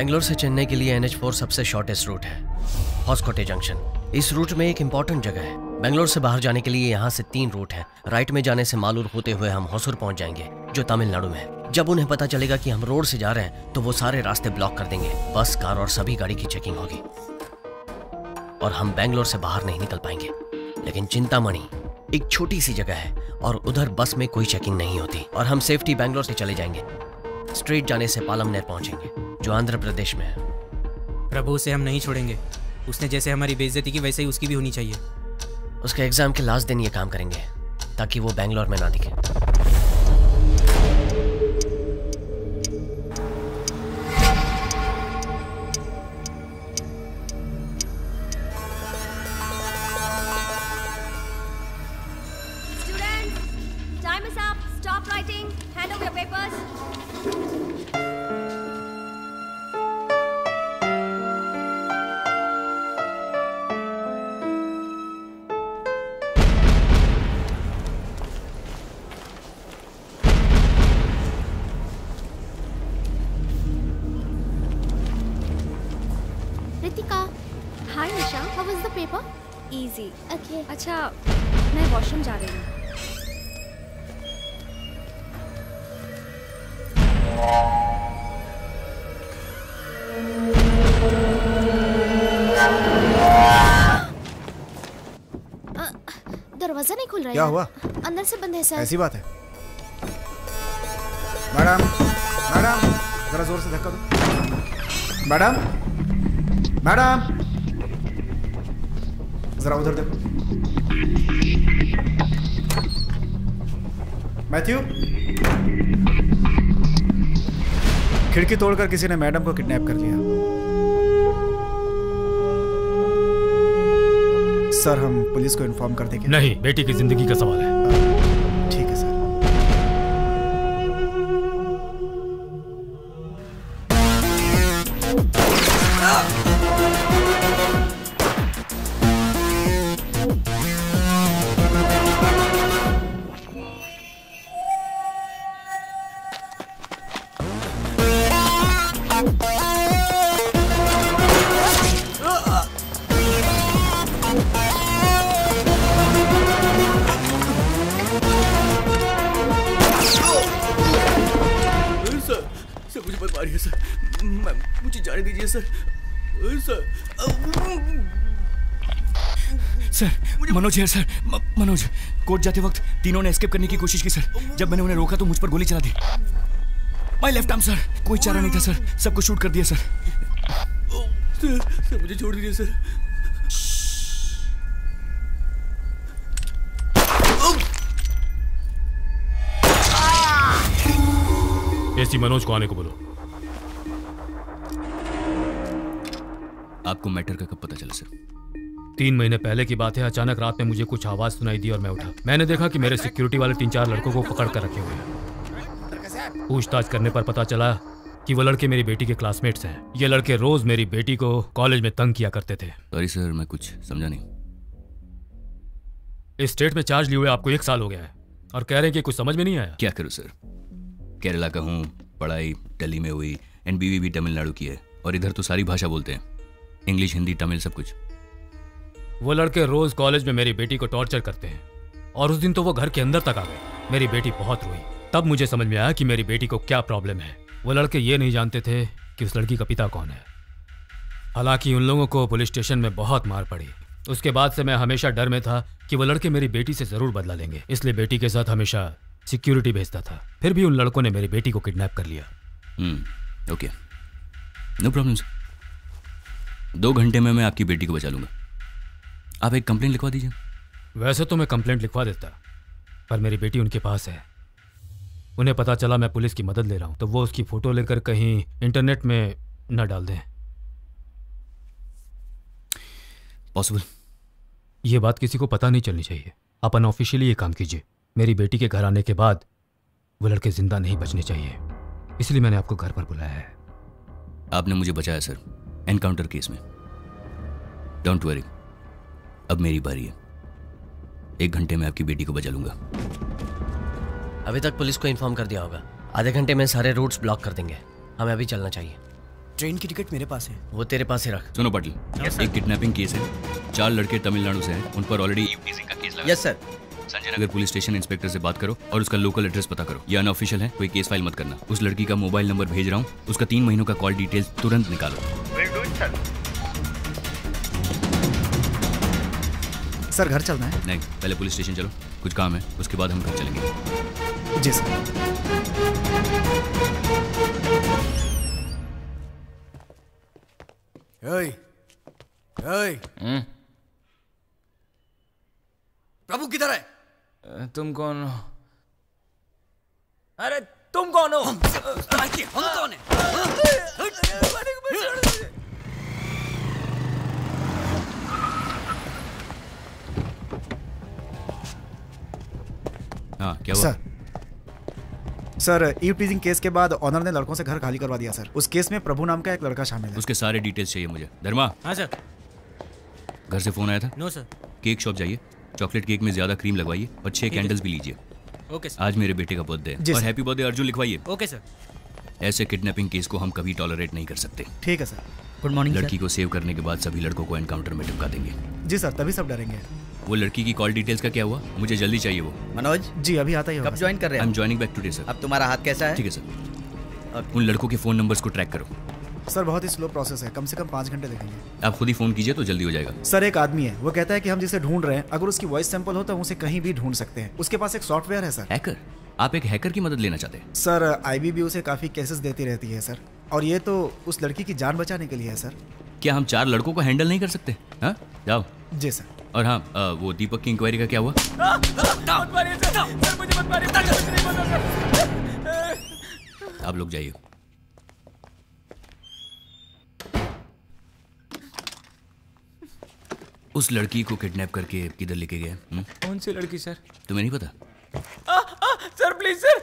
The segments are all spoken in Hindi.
बेंगलोर से चेन्नई के लिए NH4 सबसे शॉर्टेस्ट रूट है, हॉस्कोटे जंक्शन। इस रूट में एक इंपॉर्टेंट जगह है। बेंगलोर से बाहर जाने के लिए यहाँ से 3 रूट हैं। राइट में जाने से मालूर होते हुए हम होसुर पहुंच जाएंगे, जो तमिलनाडु में है। जब उन्हें पता चलेगा कि हम रोड से जा रहे हैं तो वो सारे रास्ते ब्लॉक कर देंगे। बस, कार और सभी गाड़ी की चेकिंग होगी और हम बेंगलोर से बाहर नहीं निकल पाएंगे। लेकिन चिंतामणि एक छोटी सी जगह है और उधर बस में कोई चेकिंग नहीं होती और हम सेफ्टी बेंगलोर से चले जाएंगे। स्ट्रेट जाने से पालमनेर पहुंचेंगे, जो आंध्र प्रदेश में है। प्रभु, उसे हम नहीं छोड़ेंगे। उसने जैसे हमारी बेइज्जती की वैसे ही उसकी भी होनी चाहिए। उसके एग्जाम के लास्ट दिन ये काम करेंगे ताकि वो बेंगलोर में ना दिखे। अच्छा, मैं वॉशरूम जा रही हूँ। दरवाजा नहीं खुल रहा है। क्या हुआ? अंदर से बंद है सर। ऐसी बात है। मैडम, मैडम, जरा जोर से धक्का दो। मैडम, मैडम, जरा उधर देखो। मैथ्यू, खिड़की तोड़कर किसी ने मैडम को किडनैप कर लिया। सर, हम पुलिस को इन्फॉर्म कर देंगे। नहीं, बेटी की जिंदगी का सवाल है। ठीक है सर। मनोज है सर। मनोज, कोर्ट जाते वक्त तीनों ने एस्केप करने की कोशिश की सर। जब मैंने उन्हें रोका तो मुझ पर गोली चला दी। My left arm sir. कोई चारा नहीं था सर, सबको शूट कर दिया सर। सर, मुझे छोड़ दीजिए सर। एसी मनोज को आने को बोलो। आपको मैटर का कब पता चला सर? 3 महीने पहले की बात है। अचानक रात में मुझे कुछ आवाज सुनाई दी और मैं उठा। मैंने देखा कि मेरे सिक्योरिटी वाले 3-4 लड़कों को पकड़ कर रखे हुए हैं। पूछताछ करने पर पता चला कि वो लड़के मेरी बेटी के क्लासमेट्स हैं। ये लड़के रोज मेरी बेटी को कॉलेज में तंग किया करते थे। सॉरी सर, मैं कुछ समझा नहीं। इस स्टेट में चार्ज लिए हुए आपको 1 साल हो गया है और कह रहे हैं कि कुछ समझ में नहीं आया। क्या करूं सर, केरला का हूँ, पढ़ाई दिल्ली में हुई, NBV भी तमिलनाडु की है और इधर तो सारी भाषा बोलते हैं, इंग्लिश, हिंदी, तमिल, सब कुछ। वो लड़के रोज कॉलेज में मेरी बेटी को टॉर्चर करते हैं और उस दिन तो वो घर के अंदर तक आ गए। मेरी बेटी बहुत रोई। तब मुझे समझ में आया कि मेरी बेटी को क्या प्रॉब्लम है। वो लड़के ये नहीं जानते थे कि उस लड़की का पिता कौन है। हालांकि उन लोगों को पुलिस स्टेशन में बहुत मार पड़ी। उसके बाद से मैं हमेशा डर में था कि वो लड़के मेरी बेटी से जरूर बदला लेंगे, इसलिए बेटी के साथ हमेशा सिक्योरिटी भेजता था। फिर भी उन लड़कों ने मेरी बेटी को किडनैप कर लिया। Okay, no problem sir. 2 घंटे में मैं आपकी बेटी को बचा लूंगा। आप एक कंप्लेंट लिखवा दीजिए। वैसे तो मैं कंप्लेंट लिखवा देता, पर मेरी बेटी उनके पास है। उन्हें पता चला मैं पुलिस की मदद ले रहा हूं तो वो उसकी फोटो लेकर कहीं इंटरनेट में न डाल दें। पॉसिबल? ये बात किसी को पता नहीं चलनी चाहिए। आप अनऑफिशियली ये काम कीजिए। मेरी बेटी के घर आने के बाद वो लड़के जिंदा नहीं बचने चाहिए, इसलिए मैंने आपको घर पर बुलाया है। आपने मुझे बचाया सर, एनकाउंटर केस में। डोंट वरी, अब मेरी बारी है। 1 घंटे में आपकी बेटी को बचा लूंगा। अभी तक पुलिस को इन्फॉर्म कर दिया होगा। आधे घंटे में सारे रूट्स ब्लॉक कर देंगे। हमें अभी चलना चाहिए। ट्रेन की टिकट मेरे पास है। वो तेरे पास ही रख। सुनो पाटिल, एक किडनैपिंग केस है, 4 लड़के तमिलनाडु से हैं, उन पर ऑलरेडी ईवटीजिंग का केस लगा। Yes sir. Sanjay Nagar police station inspector से बात करो और उसका लोकल एड्रेस पता करो। ये अनऑफिशियल है, कोई केस फाइल मत करना। उस लड़की का मोबाइल नंबर भेज रहा हूँ, उसका 3 महीनों का कॉल डिटेल्स तुरंत निकालो। सर घर चलना है? नहीं, पहले पुलिस स्टेशन चलो, कुछ काम है, उसके बाद हम घर चलेंगे। जी सर। प्रभु किधर है? तुम कौन हो? अरे तुम कौन हो? हम कौन है? हाँ, क्या हुआ? सर ईव टीजिंग केस के बाद ऑनर ने लड़कों से घर खाली करवा दिया सर। उस केस में प्रभु नाम का एक लड़का शामिल है। उसके सारे डिटेल्स चाहिए मुझे। धर्मा। हाँ सर। घर से फोन आया था? No sir. केक शॉप जाइए, चॉकलेट केक में ज्यादा क्रीम लगवाइए और 6 कैंडल्स भी लीजिए। Okay sir. आज मेरे बेटे का बर्थडे है और हैप्पी बर्थडे अर्जुन लिखवाइए। Okay sir. ऐसे किडनैपिंग केस को हम कभी टॉलरेट नहीं कर सकते। ठीक है सर। गुड मॉर्निंग लड़की को सेव करने के बाद सभी लड़कों को एनकाउंटर में टिपका देंगे। जी सर, तभी सब डरेंगे। वो लड़की की कॉल डिटेल्स का क्या हुआ? मुझे जल्दी चाहिए वो। मनोज जी अभी आता ही होगा। कब ज्वाइन कर रहे आई हैं? Am joining back today sir. अब तुम्हारा हाथ कैसा है? ठीक है सर। उन लड़कों के फोन नंबर्स को ट्रैक करो। सर बहुत ही स्लो प्रोसेस है, कम से कम 5 घंटे लगेंगे। आप खुद ही फोन कीजिए तो जल्दी हो जाएगा। सर एक आदमी है, वो कहता है कि हम जिसे ढूंढ रहे हैं अगर उसकी वॉइस सैंपल हो तो हम उसे कहीं भी ढूंढ सकते हैं। उसके पास एक सॉफ्टवेयर है सर। हैकर? आप एक हैकर की मदद लेना चाहते हैं? सर आईबीबी उसे काफी केसेस देती रहती है सर, और ये तो उस लड़की की जान बचाने के लिए है सर। क्या हम 4 लड़कों को हैंडल नहीं कर सकते? हाँ जाओ। जी सर। और हाँ, वो दीपक की इंक्वायरी का क्या हुआ? आप लोग जाइए। उस लड़की को किडनैप करके किधर लेके गए? कौन सी लड़की सर? तुम्हें नहीं पता? Sir please sir.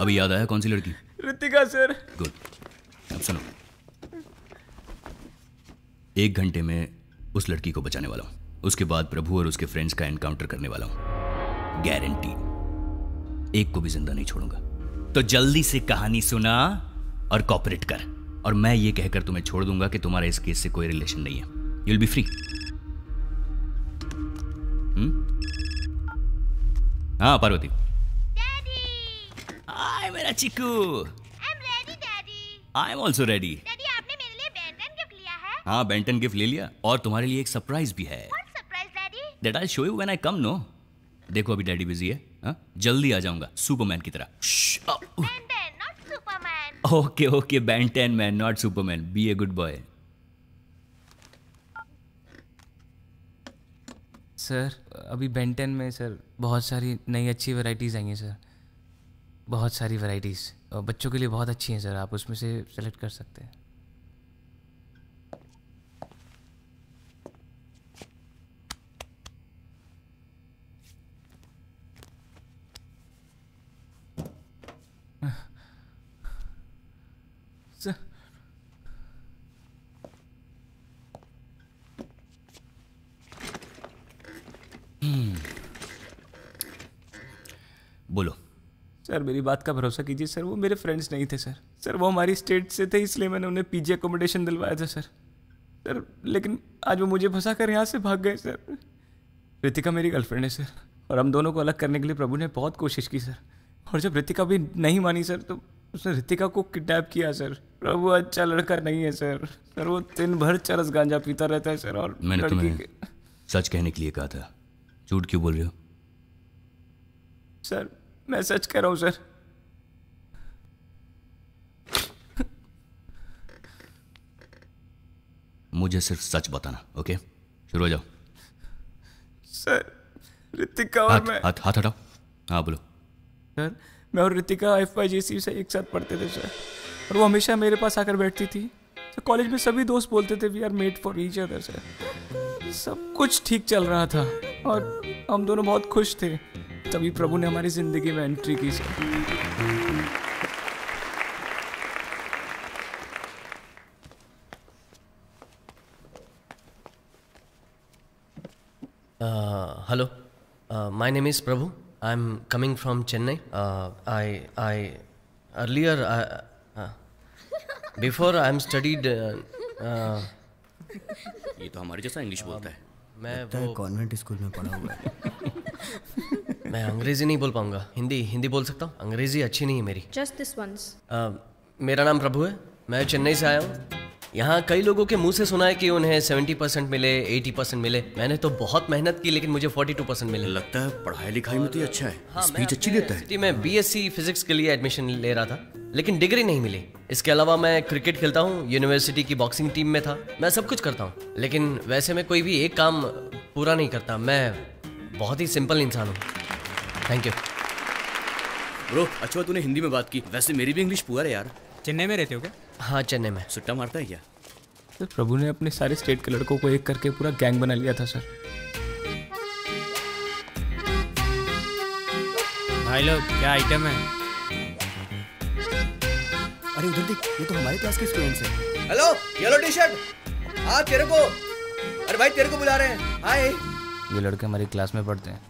अभी याद आया कौन सी लड़की? ऋतिका सर। गुड। अब सुनो, 1 घंटे में उस लड़की को बचाने वाला हूं। उसके बाद प्रभु और उसके फ्रेंड्स का एनकाउंटर करने वाला हूं, गारंटी। एक को भी जिंदा नहीं छोड़ूंगा। तो जल्दी से कहानी सुना और कॉपरेट कर, और मैं ये कहकर तुम्हें छोड़ दूंगा कि तुम्हारा इस केस से कोई रिलेशन नहीं है। You will be free. हाँ पार्वती। हाय मेरा chikoo. I'm ready, Daddy. I am also ready. Daddy, आपने मेरे लिए बेंटन गिफ्ट लिया है? हाँ, बेंटन गिफ्ट ले लिया, और तुम्हारे लिए एक सरप्राइज भी है। What surprise, Daddy? That I show you when I come. No, देखो अभी डैडी बिजी है। हाँ, जल्दी आ जाऊंगा सुपरमैन की तरह। Benton, not Superman. Okay okay, Benton man not superman. Be a good boy. Sir अभी बेंटन में सर बहुत सारी नई अच्छी वैरायटीज़ आई हैं सर, बहुत सारी वैरायटीज़, और बच्चों के लिए बहुत अच्छी हैं सर। आप उसमें से सेलेक्ट कर सकते हैं। सर बोलो। सर मेरी बात का भरोसा कीजिए सर, वो मेरे फ्रेंड्स नहीं थे सर। सर वो हमारी स्टेट से थे, इसलिए मैंने उन्हें पीजी अकोमोडेशन दिलवाया था सर। लेकिन आज वो मुझे फंसा कर यहाँ से भाग गए सर। ऋतिका मेरी गर्लफ्रेंड है सर, और हम दोनों को अलग करने के लिए प्रभु ने बहुत कोशिश की सर। और जब ऋतिका भी नहीं मानी सर, तो उसने ऋतिका को किडनैप किया सर। प्रभु अच्छा लड़का नहीं है सर। सर वो दिन भर चरस गांजा पीता रहता है सर। और मैंने तुम्हें सच कहने के लिए कहा था, झूठ क्यों बोल रहे हो? सर मैं सच कह रहा हूँ सर। मुझे सिर्फ सच बताना, ओके? शुरू हो जाओ। सर ऋतिका और मैं हाथ हटाओ। हाँ बोलो। सर मैं और ऋतिका FYJC से एक साथ पढ़ते थे सर, और वो हमेशा मेरे पास आकर बैठती थी। तो कॉलेज में सभी दोस्त बोलते थे we are made for each other sir. सब कुछ ठीक चल रहा था और हम दोनों बहुत खुश थे। तभी प्रभु ने हमारी जिंदगी में एंट्री की sir. Hello, my name is Prabhu. I'm coming from Chennai. earlier, before I'm studied. ये तो हमारे जैसा इंग्लिश बोलता है। मैं वो कॉन्वेंट स्कूल में पढ़ा हुआ है। मैं अंग्रेजी नहीं बोल पाऊंगा, हिंदी बोल सकता हूँ। अंग्रेजी अच्छी नहीं है मेरी। Just this once. मेरा नाम प्रभु है, मैं चेन्नई से आया हूँ। यहाँ कई लोगों के मुंह से सुना है कि उन्हें 70% मिले, 80% मिले। मैंने तो बहुत मेहनत की लेकिन मुझे 42% मिले। लगता है पढ़ाई लिखाई में तो ये अच्छा है। हाँ, स्पीच अच्छी देता है। सिटी में BSc फिजिक्स के लिए एडमिशन ले रहा था लेकिन डिग्री नहीं मिली। इसके अलावा मैं क्रिकेट खेलता हूँ, यूनिवर्सिटी की बॉक्सिंग टीम में था। मैं सब कुछ करता हूँ लेकिन वैसे मैं कोई भी एक काम पूरा नहीं करता। मैं बहुत ही सिंपल इंसान हूँ। Thank you bro. अच्छा तूने हिंदी में बात की, वैसे मेरी भी इंग्लिश पुअर है यार। चेन्नई में रहते हो क्या? हाँ, चेन्नई में। सुट्टा मारता है क्या? सर प्रभु ने अपने सारे स्टेट के लड़कों को एक करके पूरा गैंग बना लिया था सर। भाई लोग क्या आइटम है? अरे उधर देख, ये तो हमारे क्लास के स्टूडेंट्स हैं। Hello, yellow T shirt. हाँ तेरे को, अरे भाई तेरे को बुला रहे हैं। हाय। ये लड़के हमारी क्लास में पढ़ते हैं।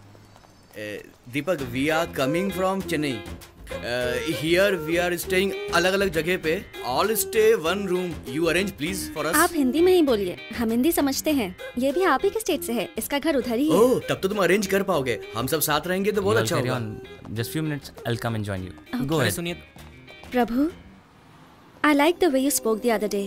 Deepak, we are coming from Chennai. Here we are staying अलग अलग जगह पे। All stay one room. You arrange please for us. आप हिंदी में ही बोलिए, हम हिंदी समझते हैं। ये भी आप ही के स्टेट से है, इसका घर उधर ही है। ओह, तब तो तुम अरेंज कर पाओगे। हम सब साथ रहेंगे तो बहुत अच्छा होगा। Just few minutes, I will come and join you. Go ahead. सुनिए प्रभु, I like the way you spoke the other day.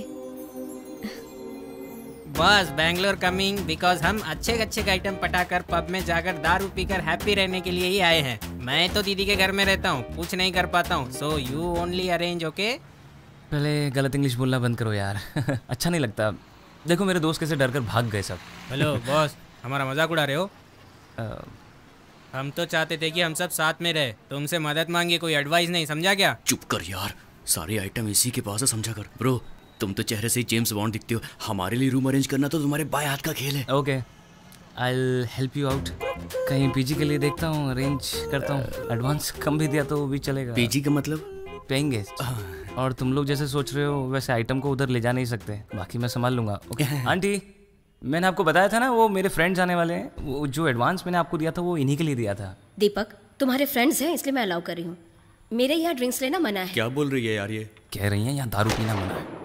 बस बैंगलोर कमिंग बिकॉज हम अच्छे अच्छे आइटम पटाकर पब में जाकर दारू पीकर हैप्पी रहने के लिए ही आए हैं। मैं तो दीदी के घर में रहता हूँ, कुछ नहीं कर पाता हूँ। So you only arrange, okay? पहले गलत इंग्लिश बोलना बंद करो यार। अच्छा नहीं लगता। देखो मेरे दोस्त कैसे डर कर भाग गए सब। हेलो बॉस, हमारा मजाक उड़ा रहे हो? हम तो चाहते थे कि हम सब साथ में रहे, तुमसे मदद मांगी, कोई एडवाइस नहीं, समझा क्या? चुप कर यार, सारे आइटम इसी के पास है, समझा कर। ब्रो तुम तो चेहरे से ही जेम्स बॉन्ड दिखते हो। हमारे लिए रूम अरेंज करना तो तुम्हारे बाएं हाथ का खेल है। Okay, I will help you out. कहीं पीजी के लिए देखता हूँ, अरेंज करता हूँ। एडवांस कम भी दिया तो भी चलेगा। पीजी का मतलब? Paying guest. और तुम लोग जैसे सोच रहे हो वैसे आइटम को उधर ले जा नहीं सकते, बाकी मैं संभाल लूंगा। ओके आंटी, मैंने आपको बताया था ना वो मेरे फ्रेंड्स आने वाले हैं। वो जो एडवांस मैंने आपको दिया था वो इन्हीं के लिए दिया था। दीपक, तुम्हारे फ्रेंड्स हैं इसलिए मैं अलाउ कर रही हूँ। मेरे यहाँ ड्रिंक्स लेना मना है। क्या बोल रही है यार ये? कह रही हैं यहाँ दारू पीना मना है।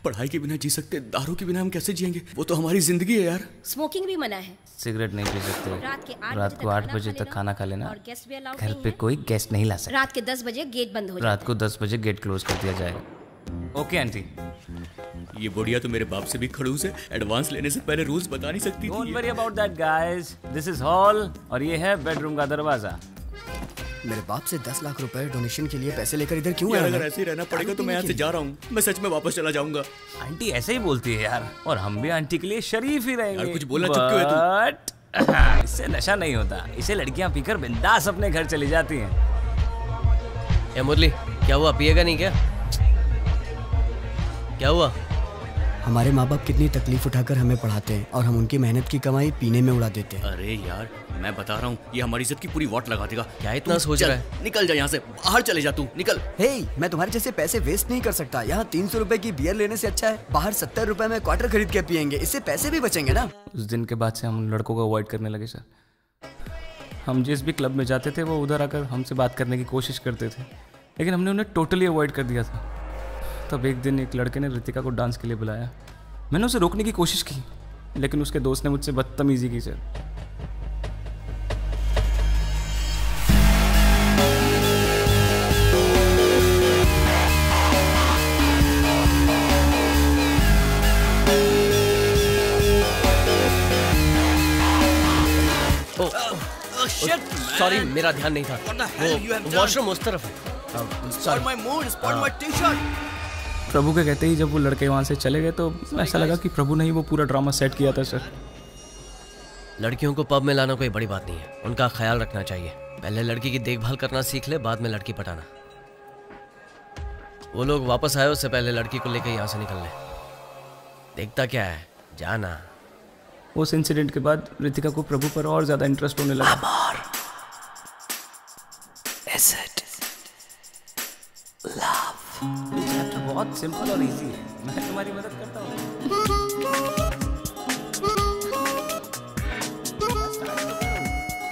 पढ़ाई के बिना जी सकते, दारू के बिना हम कैसे जिएंगे? वो तो हमारी जिंदगी है यार। स्मोकिंग भी मना है। सिगरेट नहीं पी सकते। रात को 8 बजे तक खाना खा लेना। और गेस्ट भी अलाउड घर नहीं पे है। कोई गेस्ट नहीं ला सकता। रात के 10 बजे गेट बंद हो जाता रात को 10 बजे गेट क्लोज कर दिया जाएगा। Okay aunty. ये बुढ़िया तो मेरे बाप से भी खड़ूस है। एडवांस लेने से पहले रूल्स बता नहीं सकती डोंट थी। Worry about that guys, this is hall और ये है बेडरूम का दरवाजा। मेरे बाप से 10 लाख रुपए डोनेशन के लिए पैसे लेकर इधर क्यों यार आया? अगर ऐसे ही रहना पड़ेगा तो मैं यहाँ से जा रहा हूँ। मैं सच में वापस चला जाऊंगा। आंटी ऐसे ही बोलती है यार, और हम भी आंटी के लिए शरीफ ही रहेंगे। यार कुछ बोलना चुप क्यों है तू? बट इससे नशा नहीं होता, इसे लड़कियां पीकर बिंदास अपने घर चली जाती हैं। ए मुरली, क्या हुआ? पिएगा नहीं क्या? क्या हुआ? हमारे माँ बाप कितनी तकलीफ उठाकर हमें पढ़ाते हैं और हम उनकी मेहनत की कमाई पीने में उड़ा देते हैं। अरे यार मैं बता रहा हूँ, ये हमारी इज्जत की पूरी वॉट लगा देगा। क्या इतना सोच रहा है? निकल जा यहाँ से, बाहर चले जा तू, निकल। हे, मैं तुम्हारे जैसे पैसे वेस्ट नहीं कर सकता। यहाँ 300 रुपए की बियर लेने से अच्छा है बाहर 70 रुपए में क्वार्टर खरीद के पियेंगे, इससे पैसे भी बचेंगे ना। उस दिन के बाद से हम लड़कों को अवॉइड करने लगे सर। हम जिस भी क्लब में जाते थे वो उधर आकर हमसे बात करने की कोशिश करते थे, लेकिन हमने उन्हें टोटली अवॉइड कर दिया था। तब एक दिन एक लड़के ने रितिका को डांस के लिए बुलाया। मैंने उसे रोकने की कोशिश की लेकिन उसके दोस्त ने मुझसे बदतमीजी की सर। सॉरी, मेरा ध्यान नहीं था। वो वॉशरूम उस तरफ है। प्रभु के कहते ही जब वो लड़के वहाँ से चले गए तो ऐसा लगा कि प्रभु ने ही वो पूरा ड्रामा सेट किया था सर। लड़कियों को पब में लाना कोई बड़ी बात नहीं है, उनका ख्याल रखना चाहिए। पहले लड़की की देखभाल करना सीख ले, बाद में लड़की पटाना। वो लोग वापस आए उससे पहले लड़की को लेकर यहाँ से निकल ले। देखता क्या है, जाना। उस इंसिडेंट के बाद रितिका को प्रभु पर और ज्यादा इंटरेस्ट होने लगा। चैप्टर बहुत सिंपल और इजी है, मैं तुम्हारी मदद करता हूँ।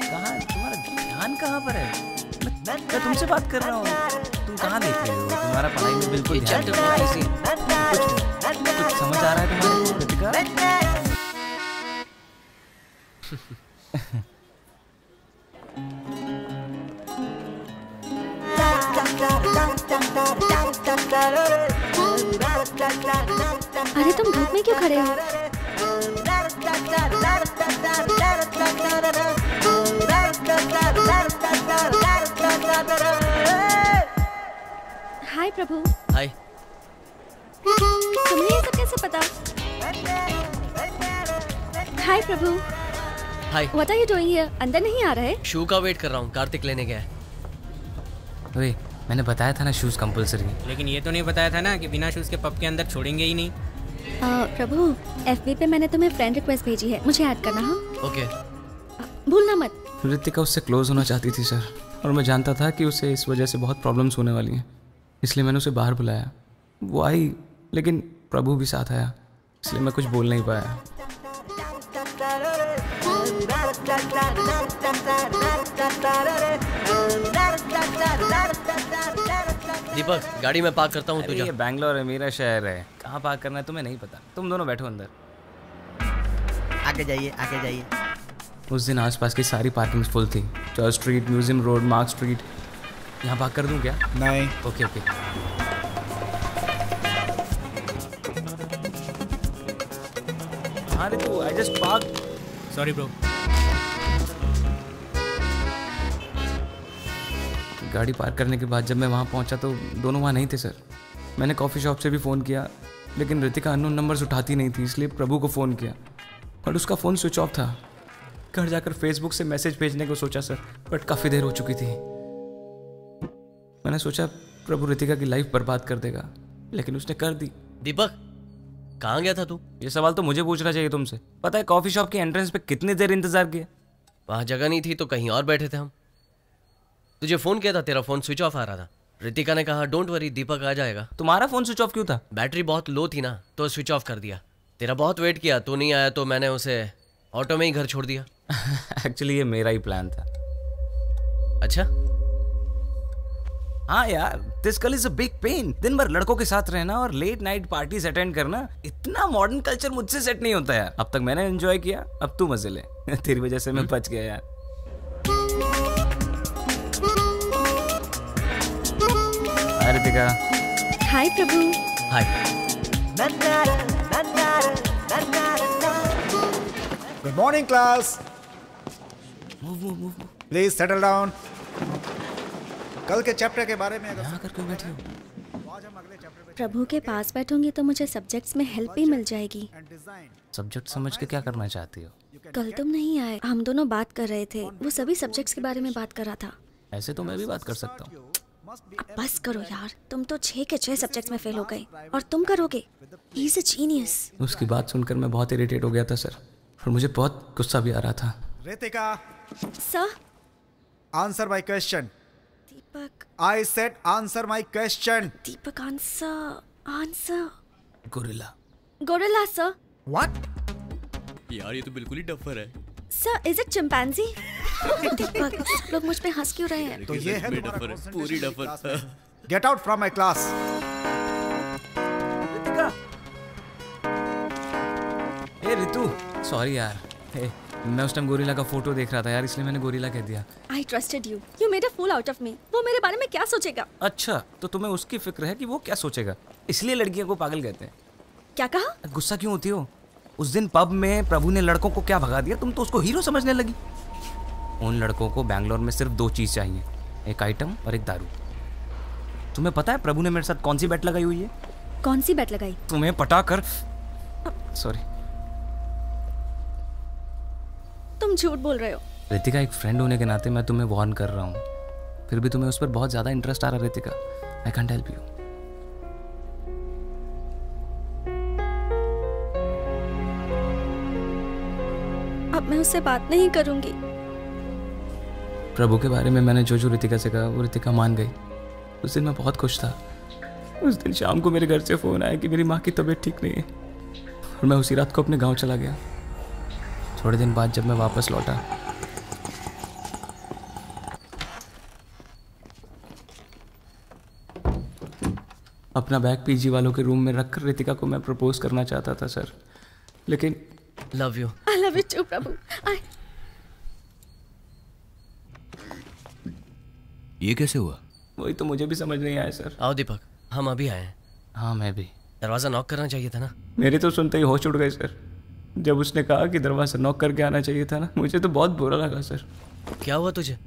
कहाँ तुम्हारा ध्यान कहाँ पर है? मैं तुमसे बात कर रहा हूँ। तुम कहाँ देख रहे हो? तुम्हारा पढ़ाई में बिल्कुल ध्यान नहीं है। ऐसे कुछ समझ आ रहा है तुम्हारे को रितिका? अरे तुम धूप में क्यों खड़े हो? हाय प्रभु। हाय। तुम्हें ये सब कैसे पता? Hi Prabhu. Hi. What are you doing here? अंदर नहीं आ रहे? शू का वेट कर रहा हूँ, कार्तिक लेने गया है। ओए, मैंने बताया था ना शूज कंपलसरी। लेकिन ये तो नहीं बताया था ना कि बिना शूज के पब के अंदर छोड़ेंगे ही नहीं। प्रभु, FB पे मैंने तुम्हें फ्रेंड रिक्वेस्ट भेजी है, मुझे ऐड करना। हाँ ओके। भूलना मत। रितिका उससे क्लोज होना चाहती थी सर, और मैं जानता था कि उसे इस वजह से बहुत प्रॉब्लम्स होने वाली हैं, इसलिए मैंने उसे बाहर बुलाया। वो आई, लेकिन प्रभु भी साथ आया, इसलिए मैं कुछ बोल नहीं पाया। दीपक, गाड़ी में पार्क करता हूँ। ये बैंगलोर है, मेरा शहर है, कहाँ पार्क करना है तुम्हें नहीं पता। तुम दोनों बैठो अंदर। आगे जाइए, आगे जाइए। उस दिन आसपास की सारी पार्किंग्स फुल थी। Church street, museum road, mark street. यहाँ पार्क कर दूँ क्या? नहीं। Okay okay. अरे तू, I just park. Sorry bro. गाड़ी पार्क करने के बाद जब मैं वहाँ पहुँचा तो दोनों वहाँ नहीं थे सर। मैंने कॉफ़ी शॉप से भी फ़ोन किया, लेकिन रितिका अननोन नंबर्स उठाती नहीं थी, इसलिए प्रभु को फ़ोन किया, बट उसका फ़ोन स्विच ऑफ था। घर जाकर फेसबुक से मैसेज भेजने को सोचा सर, बट काफ़ी देर हो चुकी थी। मैंने सोचा प्रभु रितिका की लाइफ बर्बाद कर देगा, लेकिन उसने कर दी। दीपक, कहाँ गया था तू? ये सवाल तो मुझे पूछना चाहिए तुमसे। पता है कॉफ़ी शॉप के एंट्रेंस पे कितनी देर इंतजार किया? वहाँ जगह नहीं थी तो कहीं और बैठे थे हम। तुझे फोन किया था, तेरा फोन स्विच ऑफ आ रहा था। रितिका ने कहा डोंट वरी, दीपक आ जाएगा। तुम्हारा फोन स्विच ऑफ क्यों था? बैटरी बहुत लो थी ना, तो स्विच ऑफ कर दिया। तेरा बहुत वेट किया, तू नहीं आया तो मैंने उसे ऑटो में ही घर छोड़ दिया। एक्चुअली ये मेरा ही प्लान था। अच्छा? हाँ यार, this girl is a big pain. दिन भर लड़कों के साथ रहना और लेट नाइट पार्टीज अटेंड करना, इतना मॉडर्न कल्चर मुझसे सेट नहीं होता यार। अब तक मैंने एंजॉय किया, अब तू मजे ले। तेरी वजह से मैं बच गया यार। Hi Ritika. Hi Prabhu. Hi. Good morning class. Please settle down. कल के चैप्टर के बारे में यहाँ कर क्यों बैठी हो? प्रभु के पास बैठूंगी तो मुझे सब्जेक्ट्स में हेल्प भी मिल जाएगी। सब्जेक्ट समझ के क्या करना चाहती हो? कल तुम नहीं आए, हम दोनों बात कर रहे थे, वो सभी सब्जेक्ट्स के बारे में बात कर रहा था। ऐसे तो मैं भी बात कर सकता हूँ। अब बस करो यार, तुम तो 6 के 6 सब्जेक्ट्स में फेल हो गए और तुम करोगे। He is a genius. उसकी बात सुनकर मैं बहुत इरिटेट हो गया था सर, और मुझे बहुत गुस्सा भी आ रहा था। Ritika. Sir. Answer my question. Deepak. I said answer my question. Deepak answer. Gorilla. Gorilla sir. What? यार ये तो बिल्कुल ही डफर है। Sir, is it chimpanzee? Deepak, सब लोग मुझ पे हंस क्यों रहे हैं? तो ये है डफर है, पूरी duffer. Get out from my class. Ritika. A Ritu, sorry यार। मैं उस टाइम गोरिल्ला का फोटो देख रहा था यार, इसलिए मैंने गोरिल्ला कह दिया। I trusted you. You made a fool out of me. वो मेरे बारे में क्या सोचेगा? अच्छा, तो तुम्हें उसकी फिक्र है कि वो क्या सोचेगा, इसलिए लड़कियों को पागल कहते हैं। क्या कहा? गुस्सा क्यों होती हो? उस दिन पब में प्रभु ने लड़कों को क्या भगा दिया, तुम तो उसको हीरो समझने लगी। उन लड़कों को बैंगलोर में सिर्फ 2 चीज चाहिए, एक आइटम और एक दारू। तुम्हें पता है प्रभु ने मेरे साथ कौन सी बेट लगाई हुई है? कौन सी बेट लगाई? तुम्हें पटा कर। सॉरी। तुम झूठ बोल रहे हो। रितिका, एक फ्रेंड होने के नाते मैं तुम्हें वार्न कर रहा हूँ, फिर भी तुम्हें उस पर बहुत ज्यादा इंटरेस्ट आ रहा है Ritika. I can't help you. अब मैं उससे बात नहीं करूंगी। प्रभु के बारे में मैंने जो रितिका से कहा वो रितिका मान गई। उस दिन मैं बहुत खुश था। उस दिन शाम को मेरे घर से फोन आया कि मेरी माँ की तबीयत ठीक नहीं है, और मैं उसी रात को अपने गांव चला गया। थोड़े दिन बाद जब मैं वापस लौटा, अपना बैग पीजी वालों के रूम में रखकर रितिका को मैं प्रपोज करना चाहता था सर, लेकिन love you. I love you too Prabhu. ये कैसे हुआ? वही तो मुझे भी समझ नहीं आया सर। आओ दीपक, हम अभी आए हैं। हाँ मैं भी। दरवाजा नॉक करना चाहिए था ना। मेरे तो सुनते ही होश उड़ गए सर। जब उसने कहा कि दरवाजा नॉक करके आना चाहिए था ना, मुझे तो बहुत बुरा लगा सर। क्या हुआ तुझे?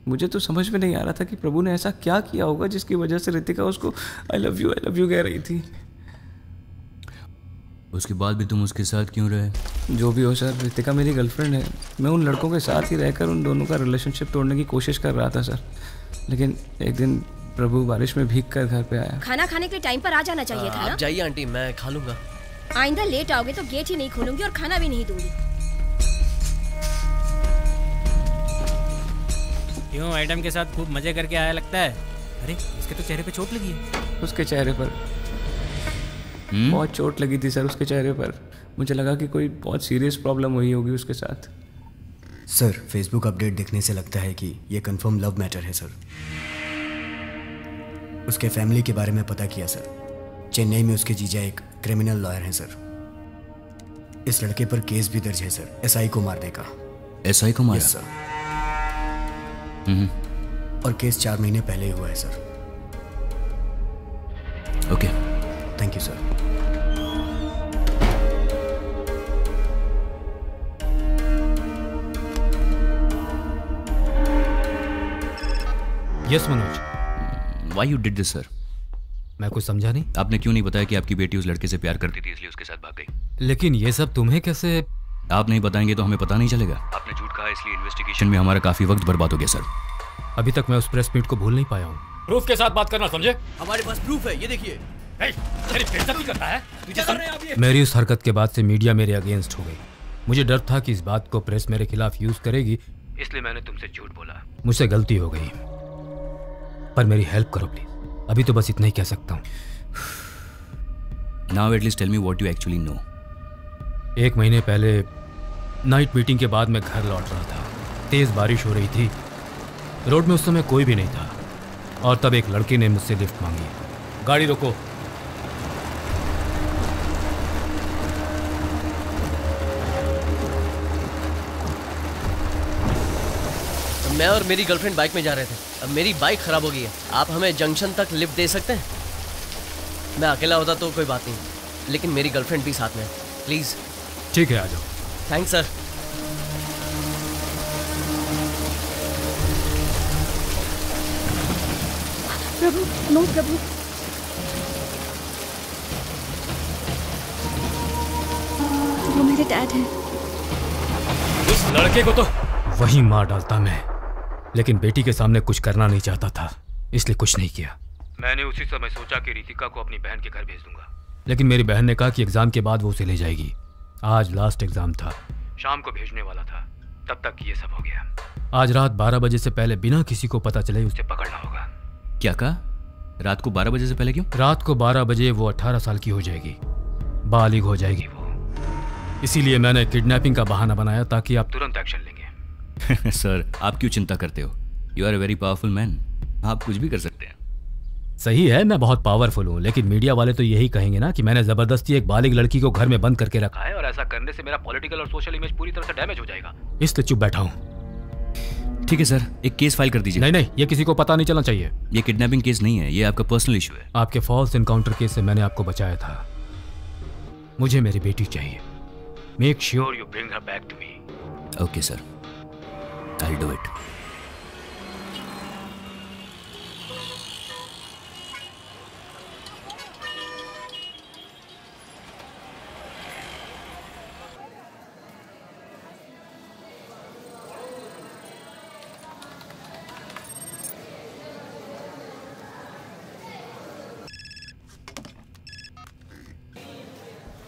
मुझे तो समझ में नहीं आ रहा था कि प्रभु ने ऐसा क्या किया होगा जिसकी वजह से रितिका उसको आई लव यू कह रही थी। उसके बाद भी तुम उसके साथ क्यों रहे? जो भी हो सर, रितिका मेरी गर्लफ्रेंड है। मैं उन लड़कों के साथ ही रहकर उन दोनों का रिलेशनशिप तोड़ने की कोशिश कर रहा था सर, लेकिन एक दिन प्रभु बारिश में भीग कर घर पे आया। खाना खाने के टाइम पर आ जाना चाहिए था ना। जाइए आंटी, मैं खा लूंगा। आइंदा लेट आओगे तो गेट ही नहीं खोलूंगी और खाना भी नहीं दूंगी। क्यों, आइटम के साथ खूब मजे करके आया लगता है। अरे इसके तो चेहरे पे चोट लगी है। उसके चेहरे पर बहुत चोट लगी थी सर। उसके चेहरे पर मुझे लगा कि कोई बहुत सीरियस प्रॉब्लम हुई होगी उसके साथ। सर, फेसबुक अपडेट देखने से लगता है कि ये कंफर्म लव मैटर है सर। उसके फैमिली के बारे में पता किया सर। चेन्नई में उसके जीजा एक क्रिमिनल लॉयर हैं सर। इस लड़के पर केस भी दर्ज है सर, एसआई को मारने का। एसआई को मारा? Yes sir. और केस 4 महीने पहले ही हुआ है sir. Okay, thank you sir. Yes Manoj. Why you did this sir? मैं कुछ समझा नहीं। आपने क्यों नहीं बताया कि आपकी बेटी उस लड़के से प्यार करती थी इसलिए उसके साथ भाग गई? लेकिन ये सब तुम्हें कैसे? आप नहीं बताएंगे तो हमें पता नहीं चलेगा। आपने झूठ कहा इसलिए इन्वेस्टिगेशन में हमारा काफी वक्त बर्बाद हो गया सर। अभी तक मैं उस प्रेस मीट को भूल नहीं पाया हूँ। प्रूफ के साथ बात करना, समझे? हमारे पास प्रूफ है, ये देखिए। करता है? मेरी उस हरकत के बाद से मीडिया मेरे अगेंस्ट हो गई। मुझे डर था कि इस बात को प्रेस मेरे खिलाफ यूज करेगी, इसलिए मैंने तुमसे झूठ बोला। मुझसे गलती हो गई, पर मेरी हेल्प करो प्लीज। अभी तो बस इतना ही कह सकता हूँ। Now at least tell me what you actually know. 1 महीने पहले नाइट मीटिंग के बाद मैं घर लौट रहा था। तेज बारिश हो रही थी। रोड में उस समय कोई भी नहीं था और तब एक लड़की ने मुझसे लिफ्ट मांगी। गाड़ी रोको। मैं और मेरी गर्लफ्रेंड बाइक में जा रहे थे। अब मेरी बाइक खराब हो गई है। आप हमें जंक्शन तक लिफ्ट दे सकते हैं? मैं अकेला होता तो कोई बात नहीं, लेकिन मेरी गर्लफ्रेंड भी साथ में है। प्लीज। ठीक है, आ जाओ। Thanks sir. Prabhu, no Prabhu. वो मेरे डैड हैं। उस लड़के को तो वही मार डालता मैं, लेकिन बेटी के सामने कुछ करना नहीं चाहता था, इसलिए कुछ नहीं किया। मैंने उसी समय सोचा कि रितिका को अपनी बहन के घर भेज दूंगा, लेकिन मेरी बहन ने कहा कि एग्जाम के बाद वो उसे ले जाएगी। आज लास्ट एग्जाम था, शाम को भेजने वाला था, तब तक ये सब हो गया। आज रात 12 बजे से पहले बिना किसी को पता चले उसे पकड़ना होगा। क्या कहा? रात को 12 बजे से पहले क्यों? रात को 12 बजे वो 18 साल की हो जाएगी, बालिग हो जाएगी वो। इसीलिए मैंने किडनैपिंग का बहाना बनाया ताकि आप तुरंत एक्शन लेंगे। सर, आप क्यों चिंता करते हो? You are a very powerful man. आप कुछ भी कर सकते हैं। सही है, मैं बहुत पावरफुल हूँ, लेकिन मीडिया वाले तो यही कहेंगे ना कि मैंने जबरदस्ती एक बालिग लड़की को घर में बंद करके रखा है और ऐसा करने से मेरा पॉलिटिकल और सोशल इमेज पूरी तरह से डैमेज हो जाएगा, इसलिए चुप बैठा हूँ। ठीक है सर, एक केस फाइल कर दीजिए। नहीं, ये किसी को पता नहीं चलना चाहिए। ये किडनैपिंग केस नहीं है, ये आपका पर्सनल इशू है। आपके फॉल्स एनकाउंटर केस से मैंने आपको बचाया था। मुझे मेरी बेटी चाहिए। Make sure you bring her back to me. Okay sir, I will do it.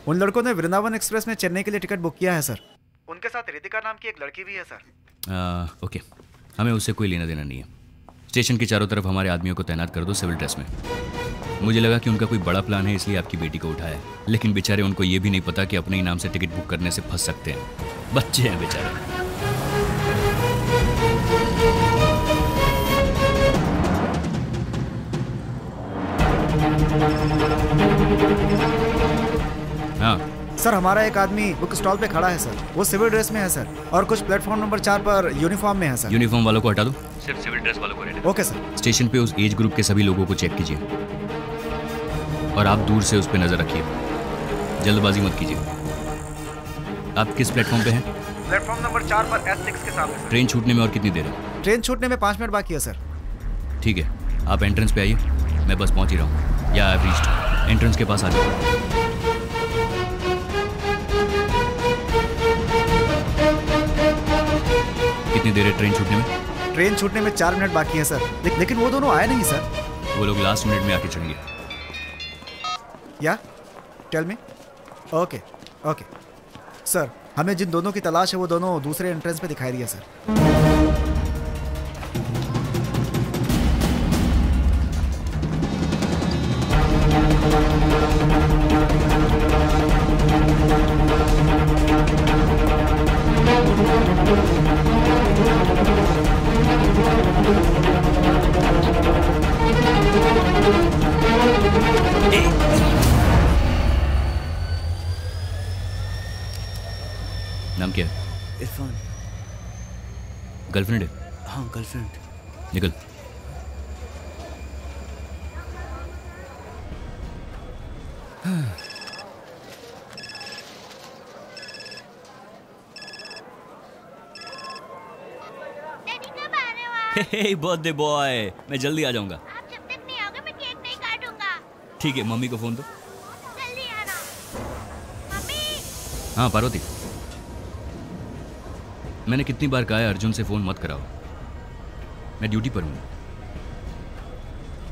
उन लड़कों ने वृंदावन एक्सप्रेस में चेन्नई के लिए टिकट बुक किया है सर। उनके साथ रितिका नाम की एक लड़की भी है सर। ओके, हमें उससे कोई लेना देना नहीं है। स्टेशन के चारों तरफ हमारे आदमियों को तैनात कर दो सिविल ड्रेस में। मुझे लगा कि उनका कोई बड़ा प्लान है, इसलिए आपकी बेटी को उठाया, लेकिन बेचारे उनको ये भी नहीं पता कि अपने ही नाम से टिकट बुक करने से फंस सकते हैं। बच्चे हैं बेचारे। हाँ सर, हमारा एक आदमी बुक स्टॉल पे खड़ा है सर। वो सिविल ड्रेस में है सर, और कुछ प्लेटफॉर्म नंबर 4 पर यूनिफॉर्म में है सर। यूनिफॉर्म वालों को हटा दो, सिर्फ सिविल ड्रेस वालों को रहने दो। Okay sir. स्टेशन पे उस एज ग्रुप के सभी लोगों को चेक कीजिए और आप दूर से उस पर नजर रखिए, जल्दबाजी मत कीजिए। आप किस प्लेटफॉर्म पे हैं? प्लेटफॉर्म नंबर 4 पर S6 के सामने सर। ट्रेन छूटने में और कितनी देर है? ट्रेन छूटने में 5 मिनट बाकी है सर। ठीक है, आप एंट्रेंस पे आइए, मैं बस पहुंच ही रहा हूँ। या आई हैव रीच्ड। एंट्रेंस के पास आ जाओ। कितनी देर है ट्रेन छूटने में? ट्रेन छूटने में 4 मिनट बाकी है सर। लेकिन वो दोनों आए नहीं सर। वो लोग लास्ट मिनट में आके चढ़ेंगे। या tell me. Okay okay sir, हमें जिन दोनों की तलाश है वो दोनों दूसरे एंट्रेंस पे दिखाई दिया सर। नाम क्या है? इरफान। गर्लफ्रेंड है? हाँ गर्लफ्रेंड। निकल। हे बर्थडे बॉय, मैं जल्दी आ जाऊंगा। आप जब तक नहीं आओगे मैं केक नहीं काटूंगा। ठीक है, मम्मी को फोन दो। जल्दी आना। मम्मी। हाँ पार्वती, मैंने कितनी बार कहा है अर्जुन से फोन मत कराओ, मैं ड्यूटी पर हूँ।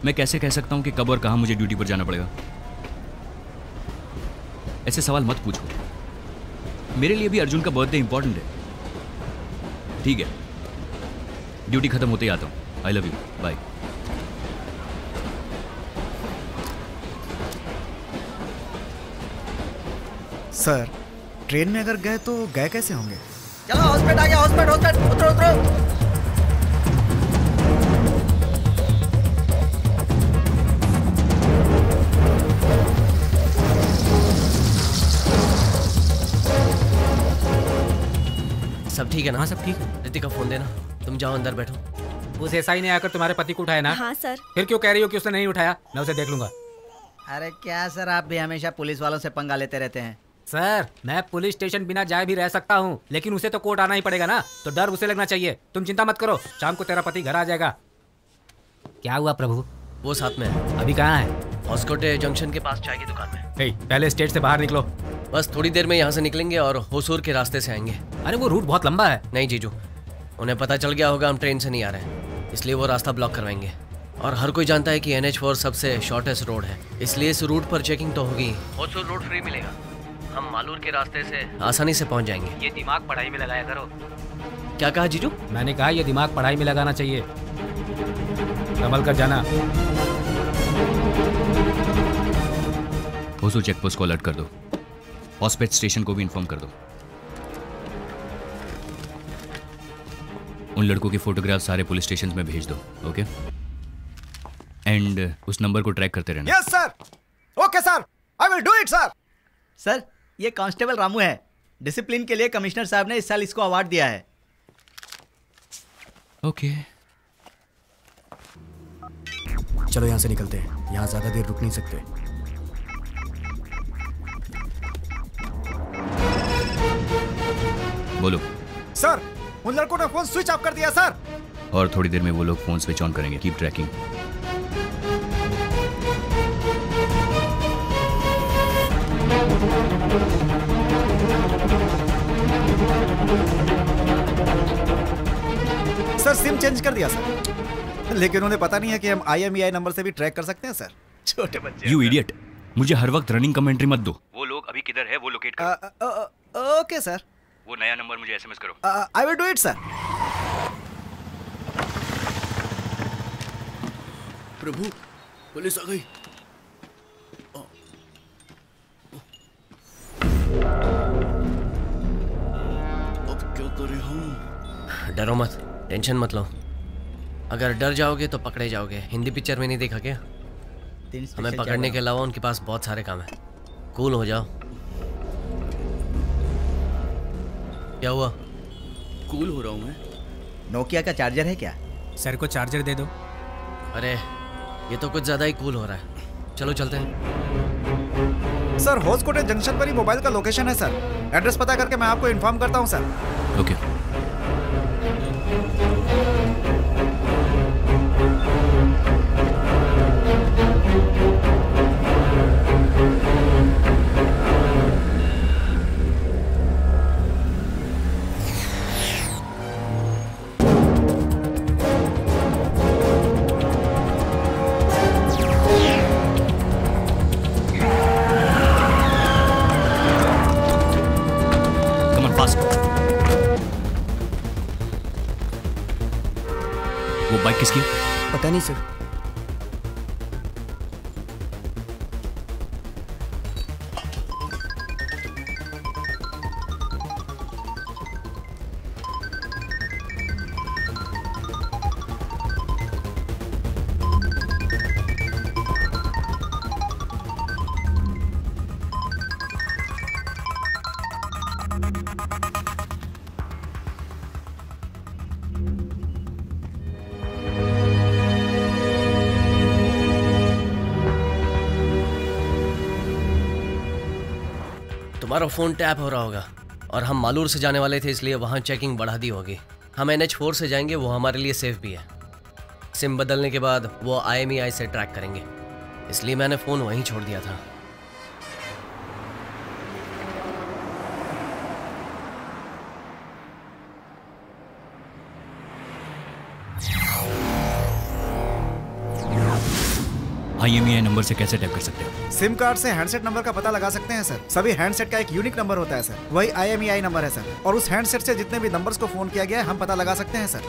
मैं कैसे कह सकता हूँ कि कब और कहाँ मुझे ड्यूटी पर जाना पड़ेगा? ऐसे सवाल मत पूछो, मेरे लिए भी अर्जुन का बर्थडे इंपॉर्टेंट है। ठीक है, ड्यूटी खत्म होते ही आता हूँ। I love you, bye. Sir, train में अगर गए तो गए कैसे होंगे? चलो हॉस्पिटल आ गया, हॉस्पिटल उतरो उतरो। सब ठीक है ना? हाँ सब ठीक है। रितिका फोन देना, तुम जाओ अंदर बैठो। उस एसआई ने आकर तुम्हारे पति को उठाया ना? हाँ सर। फिर क्यों कह रही हो कि उसने नहीं उठाया? मैं उसे देख लूंगा। अरे क्या सर, आप भी हमेशा पुलिस वालों से पंगा लेते रहते हैं। सर, मैं पुलिस स्टेशन बिना जाए भी रह सकता हूँ, लेकिन उसे तो कोर्ट आना ही पड़ेगा ना, तो डर उसे लगना चाहिए। तुम चिंता मत करो, शाम को तेरा पति घर आ जाएगा। क्या हुआ प्रभु? वो साथ में है। अभी कहाँ है? हॉस्कोटे जंक्शन के पास चाय की दुकान में। पहले स्टेट से बाहर निकलो। बस थोड़ी देर में यहाँ से निकलेंगे और होसूर के रास्ते से आएंगे। अरे वो रूट बहुत लंबा है। नहीं जीजू, उन्हें पता चल गया होगा हम ट्रेन से नहीं आ रहे हैं, इसलिए वो रास्ता ब्लॉक करवाएंगे। और हर कोई जानता है कि NH4 सबसे शॉर्टेस्ट रोड है, इसलिए इस रूट पर चेकिंग तो होगी। होसूर रोड फ्री मिलेगा, हम मालूर के रास्ते से आसानी से पहुंच जाएंगे। ये दिमाग पढ़ाई में लगाया करो। क्या कहा जीजू? मैंने कहा ये दिमाग पढ़ाई में लगाना चाहिए। संभल कर जाना। होसूर चेकपोस्ट को अलर्ट कर दो, हॉस्पिटल स्टेशन को भी इन्फॉर्म कर दो। उन लड़कों के फोटोग्राफ सारे पुलिस स्टेशन में भेज दो, ओके? एंड उस नंबर को ट्रैक करते रहना। Yes sir. Okay sir, I will do it sir. Sir, ये कांस्टेबल रामू है। डिसिप्लिन के लिए कमिश्नर साहब ने इस साल इसको अवार्ड दिया है। ओके चलो यहाँ से निकलते हैं, यहाँ ज्यादा देर रुक नहीं सकते। बोलो। सर, उन लड़कों ने फोन स्विच ऑफ कर दिया सर। और थोड़ी देर में वो लोग फोन स्विच ऑन करेंगे। Keep trekking. Sir, SIM change कर दिया सर, लेकिन उन्हें पता नहीं है कि हम IMEI नंबर से भी ट्रैक कर सकते हैं सर। छोटे बच्चे। यू इडियट, मुझे हर वक्त रनिंग कमेंट्री मत दो। वो लोग अभी किधर है वो लोकेट करो। Okay sir. वो नया नंबर मुझे SMS करो। I will do it sir. Prabhu, police आ गई। अब क्या करें हम? डरो मत, टेंशन मत लो। अगर डर जाओगे तो पकड़े जाओगे। हिंदी पिक्चर में नहीं देखा क्या? हमें पकड़ने के अलावा उनके पास बहुत सारे काम है। कूल हो जाओ। क्या हुआ? कूल हो रहा हूँ मैं। नोकिया का चार्जर है क्या? सर को चार्जर दे दो। अरे ये तो कुछ ज्यादा ही कूल हो रहा है। चलो चलते हैं। सर होसकोटे जंक्शन पर ही मोबाइल का लोकेशन है सर। एड्रेस पता करके मैं आपको इन्फॉर्म करता हूँ सर। ओके। बाइक किसकी? पता नहीं सर। तुम्हारा फोन टैप हो रहा होगा और हम मालूर से जाने वाले थे, इसलिए वहाँ चेकिंग बढ़ा दी होगी। हम NH4 से जाएंगे, वो हमारे लिए सेफ भी है। सिम बदलने के बाद वो IMEI से ट्रैक करेंगे, इसलिए मैंने फ़ोन वहीं छोड़ दिया था। IMEI नंबर से कैसे टैप कर सकते हैं? सिम कार्ड से हैंडसेट नंबर का पता लगा सकते हैं सर। सभी हैंडसेट का एक यूनिक नंबर होता है सर, वही IMEI नंबर है सर। और उस हैंडसेट से जितने भी नंबर्स को फोन किया गया है हम पता लगा सकते हैं सर।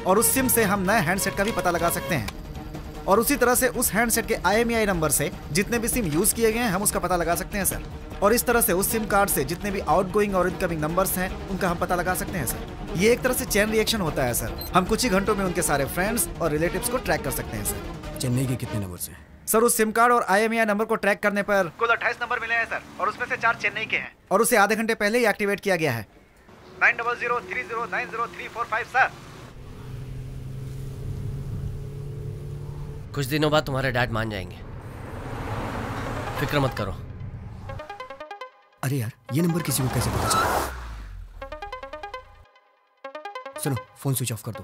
और उस सिम से हम नए हैंडसेट का भी पता लगा सकते हैं। और उसी तरह से उस हैंडसेट के IMEI नंबर से जितने भी सिम यूज किए गए हैं हम उसका पता लगा सकते हैं सर। और इस तरह से उस सिम कार्ड से जितने भी आउटगोइंग और इनकमिंग नंबर्स हैं उनका हम पता लगा सकते हैं सर। ये एक तरह से चेन रिएक्शन होता है सर। हम कुछ ही घंटों में उनके सारे फ्रेंड्स और रिलेटिव्स को ट्रैक कर सकते हैं सर। चेन्नई के कितने नंबर से? सर उस सिम कार्ड और IMEI नंबर को ट्रैक करने पर कुल 28 नंबर मिले हैं सर, और उसमें से 4 चेन्नई के हैं। और उसे आधे घंटे पहले ही एक्टिवेट किया गया है। 9003090345 सर। कुछ दिनों बाद तुम्हारे डैड मान जाएंगे, फिक्र मत करो। अरे यार, ये नंबर किसी को कैसे पता चला? सुनो, फोन स्विच ऑफ कर दो।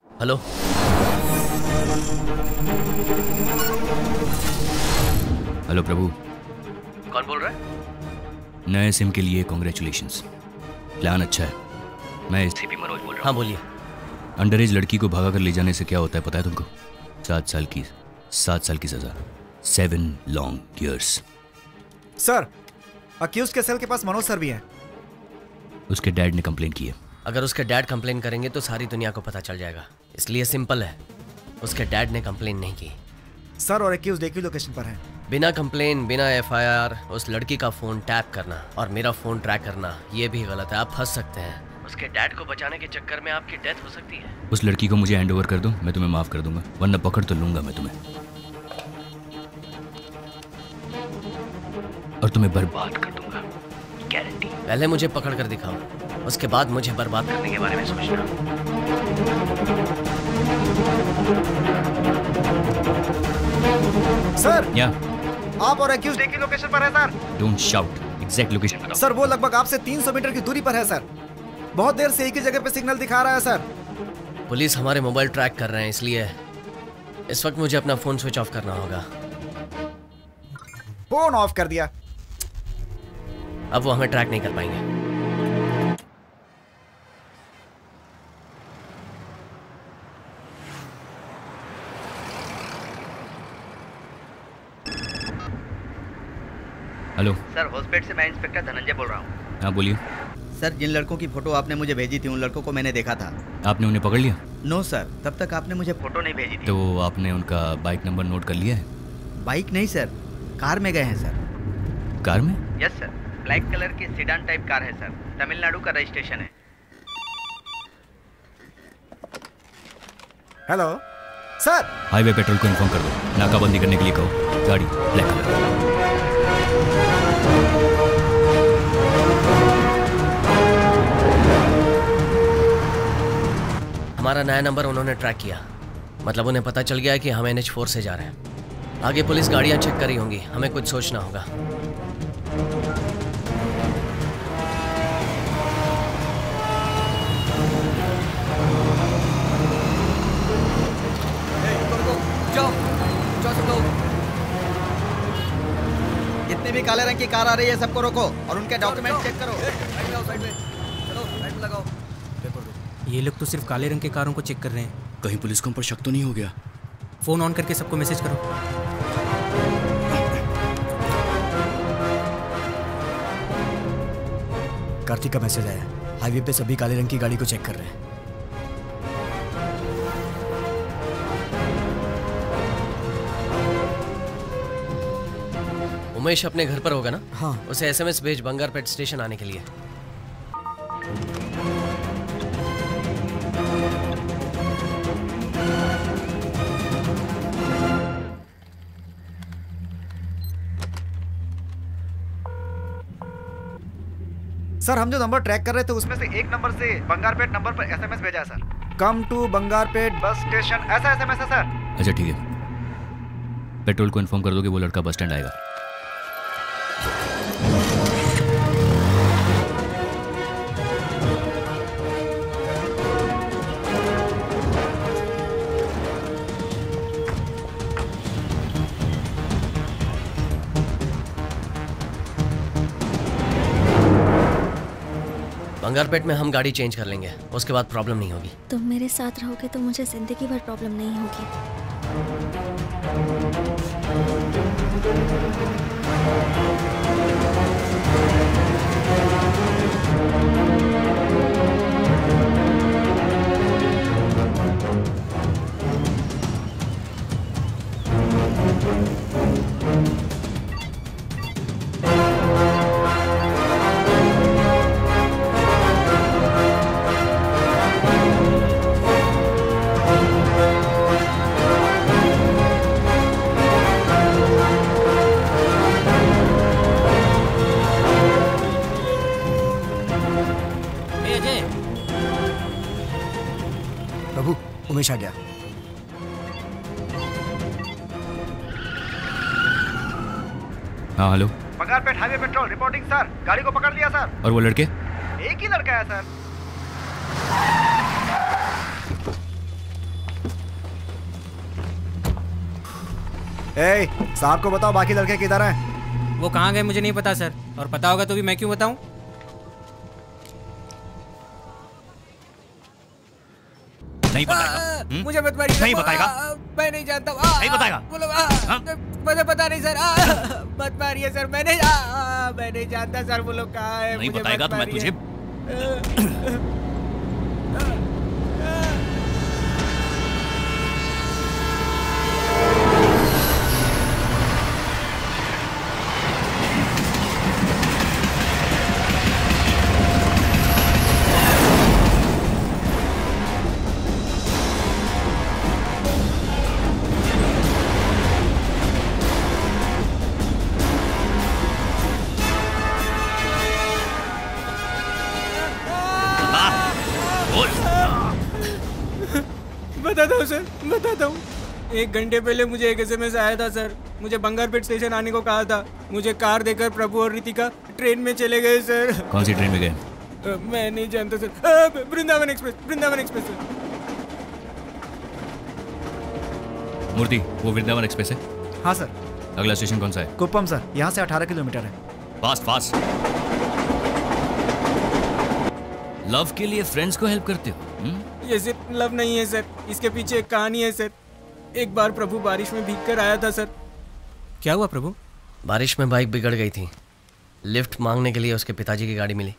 हेलो, हेलो प्रभु। कौन बोल रहा है? नए सिम के लिए कांग्रेचुलेशंस। प्लान अच्छा है। मैं CP मनोज बोल रहा हूँ। हाँ बोलिए। अंडर एज लड़की को भगा कर ले जाने से क्या होता है पता है तुमको? 7 साल की सजा। 7 लॉन्ग ईयर्स। सर, अक्यूज के सेल के पास मनोज सर भी हैं। उसके डैड ने कंप्लेन की है। अगर उसके डैड कंप्लेन करेंगे तो सारी दुनिया को पता चल जाएगा, इसलिए सिंपल है। उसके डैड ने कंप्लेन नहीं की। सर, और अक्यूज एक ही लोकेशन पर है। बिना कंप्लेन, बिना FIR उस लड़की का फोन टैप करना और मेरा फोन ट्रैक करना, ये भी गलत है। आप फंस सकते हैं। उसके डैड को बचाने के चक्कर में आपकी डेथ हो सकती है। उस लड़की को मुझे हैंड ओवर कर दो, मैं तुम्हें माफ कर दूंगा, वरना पकड़ तो लूंगा मैं तुम्हें और तुम्हें बर्बाद कर दूंगा, गारंटी। पहले मुझे पकड़ कर दिखाओ, उसके बाद मुझे बर्बाद करने के बारे में सोचना। सर, या आप और एक्यूज एक ही लोकेशन पर है sir. Don't shout, exact location बताओ। सर, वो लगभग आपसे 300 मीटर की दूरी पर है सर। बहुत देर से एक ही जगह पे सिग्नल दिखा रहा है सर। पुलिस हमारे मोबाइल ट्रैक कर रहे हैं, इसलिए इस वक्त मुझे अपना फोन स्विच ऑफ करना होगा। फोन ऑफ कर दिया। अब वो हमें ट्रैक नहीं कर पाएंगे। हेलो सर, हॉस्पिटल से मैं इंस्पेक्टर धनंजय बोल रहा हूँ। हाँ बोलिए। सर, जिन लड़कों की फोटो आपने मुझे भेजी थी उन लड़कों को मैंने देखा था। आपने उन्हें पकड़ लिया? नो सर, तब तक आपने मुझे फोटो नहीं भेजी थी। तो आपने उनका बाइक नंबर नोट कर लिया है? बाइक नहीं सर, कार में गए हैं सर। कार में? यस सर, ब्लैक कलर की सीडान टाइप कार है सर, तमिलनाडु का रजिस्ट्रेशन है। हेलो सर हाईवे पेट्रोल को इन्फॉर्म कर दो, नाकाबंदी करने के लिए कहो। गाड़ी ब्लैक कलर। हमारा नया नंबर उन्होंने ट्रैक किया, मतलब उन्हें पता चल गया कि हम NH4 से जा रहे हैं। आगे पुलिस गाड़ियां चेक करी होंगी, हमें कुछ सोचना होगा। जितने भी काले रंग की कार आ रही है सबको रोको और उनके डॉक्यूमेंट चेक करो। ये लोग तो सिर्फ काले रंग के कारों को चेक कर रहे हैं। कहीं पुलिस को हम पर शक तो नहीं हो गया? फोन ऑन करके सबको मैसेज करो। कार्तिक का मैसेज आया, हाईवे पे सभी काले रंग की गाड़ी को चेक कर रहे हैं। उमेश अपने घर पर होगा ना? हाँ। उसे SMS भेज बंगारपेट स्टेशन आने के लिए। सर हम जो नंबर ट्रैक कर रहे थे उसमें से एक नंबर से बंगारपेट नंबर पर SMS भेजा है sir. Come to Bangarpet bus station, ऐसा SMS है सर। अच्छा ठीक है, पेट्रोल को इन्फॉर्म कर दो कि वो लड़का बस स्टैंड आएगा। बंगारपेट में हम गाड़ी चेंज कर लेंगे, उसके बाद प्रॉब्लम नहीं होगी। तुम मेरे साथ रहोगे तो मुझे जिंदगी भर प्रॉब्लम नहीं होगी। प्रभु, उमेश आ गया। हाँ hello. Bangarpet highway petrol reporting sir, गाड़ी को पकड़ लिया सर। और वो लड़के? एक ही लड़का है सर। ए, साहब को बताओ बाकी लड़के किधर हैं? वो कहाँ गए मुझे नहीं पता सर, और पता होगा तो भी मैं क्यों बताऊं? नहीं बताएगा? मुझे मत मारिए। नहीं बताएगा? मैं नहीं जानता। नहीं बताएगा? बोलो। मुझे पता नहीं सर। मत मारिए सर, मैं नहीं जानता सर वो लोग कहाँ है। नहीं बताएगा तो मैं तुझे बताता हूँ सर, बताता हूँ। 1 घंटे पहले मुझे एक SMS आया था सर। मुझे बंगारपेट स्टेशन आने को कहा था। मुझे कार देकर प्रभु और रितिका ट्रेन में चले गए सर। कौन सी ट्रेन में गए? मैं नहीं जानता sir. Vrindavan express, Vrindavan express sir. Murthy, वो वृंदावन एक्सप्रेस है? हाँ सर। अगला स्टेशन कौन सा है? कुप्पम सर, यहाँ से 18 किलोमीटर है। Fast fast. लव के लिए फ्रेंड्स को हेल्प करते हो? ये सिर्फ लव नहीं है सर, इसके पीछे एक कहानी है सर। एक बार प्रभु बारिश में भीग कर आया था सर। क्या हुआ प्रभु? बारिश में बाइक बिगड़ गई थी, लिफ्ट मांगने के लिए उसके पिताजी की गाड़ी मिली।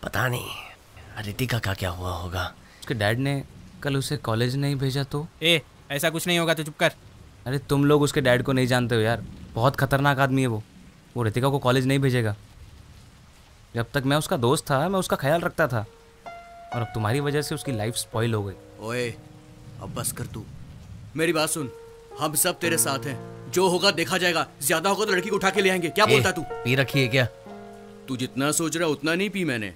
पता नहीं रितिका का क्या हुआ होगा। उसके डैड ने कल उसे कॉलेज नहीं भेजा तो? ऐसा कुछ नहीं होगा तो चुप कर। अरे तुम लोग उसके डैड को नहीं जानते हो यार, बहुत खतरनाक आदमी है वो रितिका को कॉलेज नहीं भेजेगा। जब तक मैं उसका दोस्त था मैं उसका ख्याल रखता था, और अब तुम्हारी वजह से उसकी लाइफ स्पॉइल हो गई। ओए अब बस कर तू, मेरी बात सुन, हम सब तेरे साथ हैं। जो होगा देखा जाएगा। ज्यादा होगा तो लड़की को उठा के ले आएंगे। क्या बोलता तू? पी रखी है क्या? तू जितना सोच रहा उतना नहीं पी मैंने।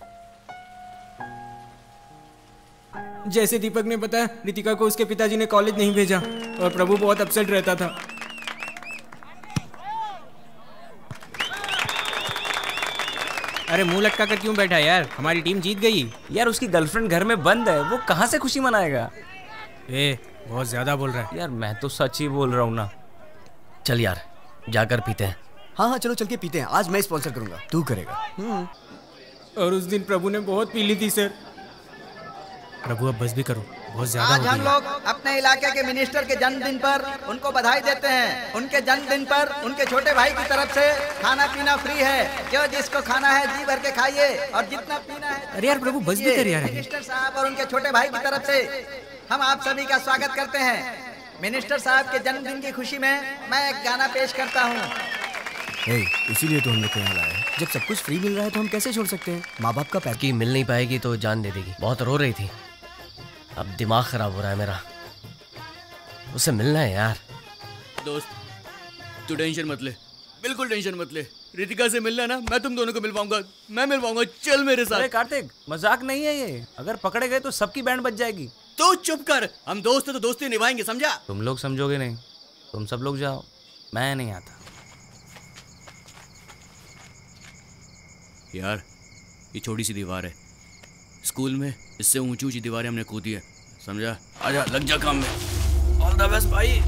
जैसे दीपक ने बताया, रितिका को उसके पिताजी ने कॉलेज नहीं भेजा और प्रभु बहुत अपसेट रहता था। अरे मुंह लटका कर क्यों बैठा यार? हमारी टीम जीत गई। यार उसकी गर्लफ्रेंड घर में बंद है, वो कहाँ से खुशी मनाएगा? बहुत ज्यादा बोल रहा है यार। मैं तो सच ही बोल रहा हूँ ना। चल यार जाकर पीते हैं। हाँ चलो चल के पीते हैं। आज मैं स्पॉन्सर करूंगा, तू करेगा। और उस दिन प्रभु ने बहुत पी ली थी सर। प्रभु अब बस भी करो, बहुत ज्यादा आज हम लोग अपने इलाके के मिनिस्टर के जन्मदिन पर उनको बधाई देते हैं। उनके जन्मदिन पर उनके छोटे भाई की तरफ से खाना पीना फ्री है। जो जिसको खाना है जी भर के खाइए और जितना पीना है। अरे यार प्रभु बस भी कर यार। मिनिस्टर साहब और उनके छोटे भाई की तरफ से हम आप सभी का स्वागत करते हैं। मिनिस्टर साहब के जन्मदिन की खुशी में मैं एक गाना पेश करता हूँ। इसीलिए तो हम लोग यहाँ लाए हैं। जब सब कुछ फ्री मिल रहा है तो हम कैसे छोड़ सकते हैं? माँ बाप का पैकेज मिल नहीं पाएगी तो जान दे देगी। बहुत रो रही थी, अब दिमाग खराब हो रहा है मेरा। उससे मिलना है यार। दोस्त तू टेंशन मत ले, बिल्कुल टेंशन मत ले। रितिका से मिलना ना, मैं तुम दोनों को मिलवाऊंगा। मैं मिलवाऊंगा, चल मेरे साथ। अरे कार्तिक मजाक नहीं है ये। अगर पकड़े गए तो सबकी बैंड बज जाएगी। तो चुप कर, हम दोस्त हैं तो दोस्ती निभाएंगे, समझा? तुम लोग समझोगे नहीं। तुम सब लोग जाओ, मैं नहीं आता। यार ये छोटी सी दीवार है, स्कूल में इससे ऊंची ऊंची दीवारें हमने कूदी है, समझा? आजा लग जा काम में। ऑल द बेस्ट भाई।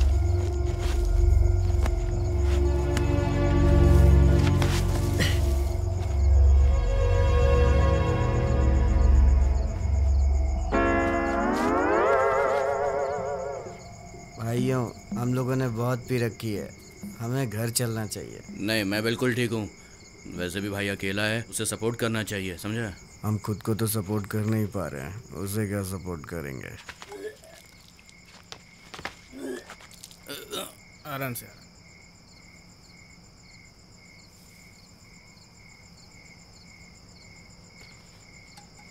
भाइयों हम लोगों ने बहुत पी रखी है, हमें घर चलना चाहिए। नहीं मैं बिल्कुल ठीक हूँ। वैसे भी भाई अकेला है, उसे सपोर्ट करना चाहिए, समझा? हम खुद को तो सपोर्ट कर नहीं पा रहे हैं, उसे क्या सपोर्ट करेंगे? आराम से।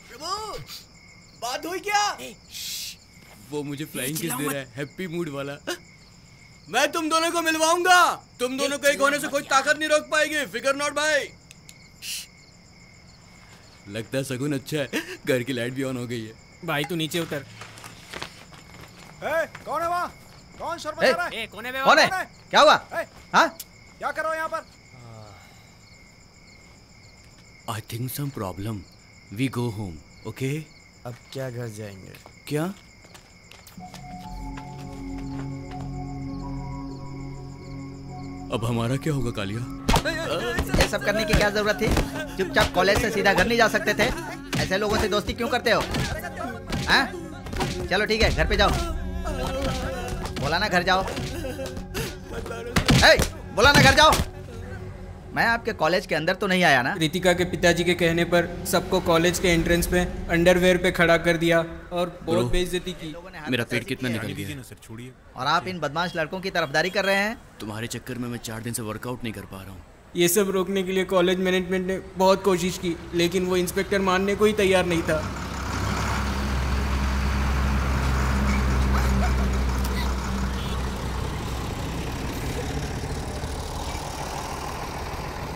प्रभु बात हुई क्या? वो मुझे फ्लाइंग किस दे रहा है, हैप्पी मूड वाला। मैं तुम दोनों को मिलवाऊंगा। तुम दोनों को एक होने से कोई ताकत नहीं रोक पाएगी, फिकर नॉट भाई। लगता है सगुन अच्छा है, घर की लाइट भी ऑन हो गई है। भाई तू नीचे उतर। कौन है वहाँ? कौन शोर मचा रहा है? कौन है? क्या हुआ? हाँ? क्या करो यहाँ पर? I think some problem, we go home, okay? अब क्या घर जाएंगे? क्या? अब हमारा क्या होगा कालिया? ये सब करने की क्या जरूरत थी? चुपचाप कॉलेज से सीधा घर नहीं जा सकते थे? ऐसे लोगों से दोस्ती क्यों करते हो? हाँ? चलो ठीक है, घर पे जाओ। बोला ना घर जाओ। बोला ना घर जाओ। मैं आपके कॉलेज के अंदर तो नहीं आया ना? रितिका के पिताजी के कहने पर सबको कॉलेज के एंट्रेंस पे अंडरवेयर पे खड़ा कर दिया और बहुत बेइज्जती की। मेरा पेट कितना निकल गया। और आप इन बदमाश लड़कों की तरफदारी कर रहे हैं? तुम्हारे चक्कर में मैं 4 दिन से वर्कआउट नहीं कर पा रहा हूँ। ये सब रोकने के लिए कॉलेज मैनेजमेंट ने बहुत कोशिश की, लेकिन वो इंस्पेक्टर मानने को ही तैयार नहीं था।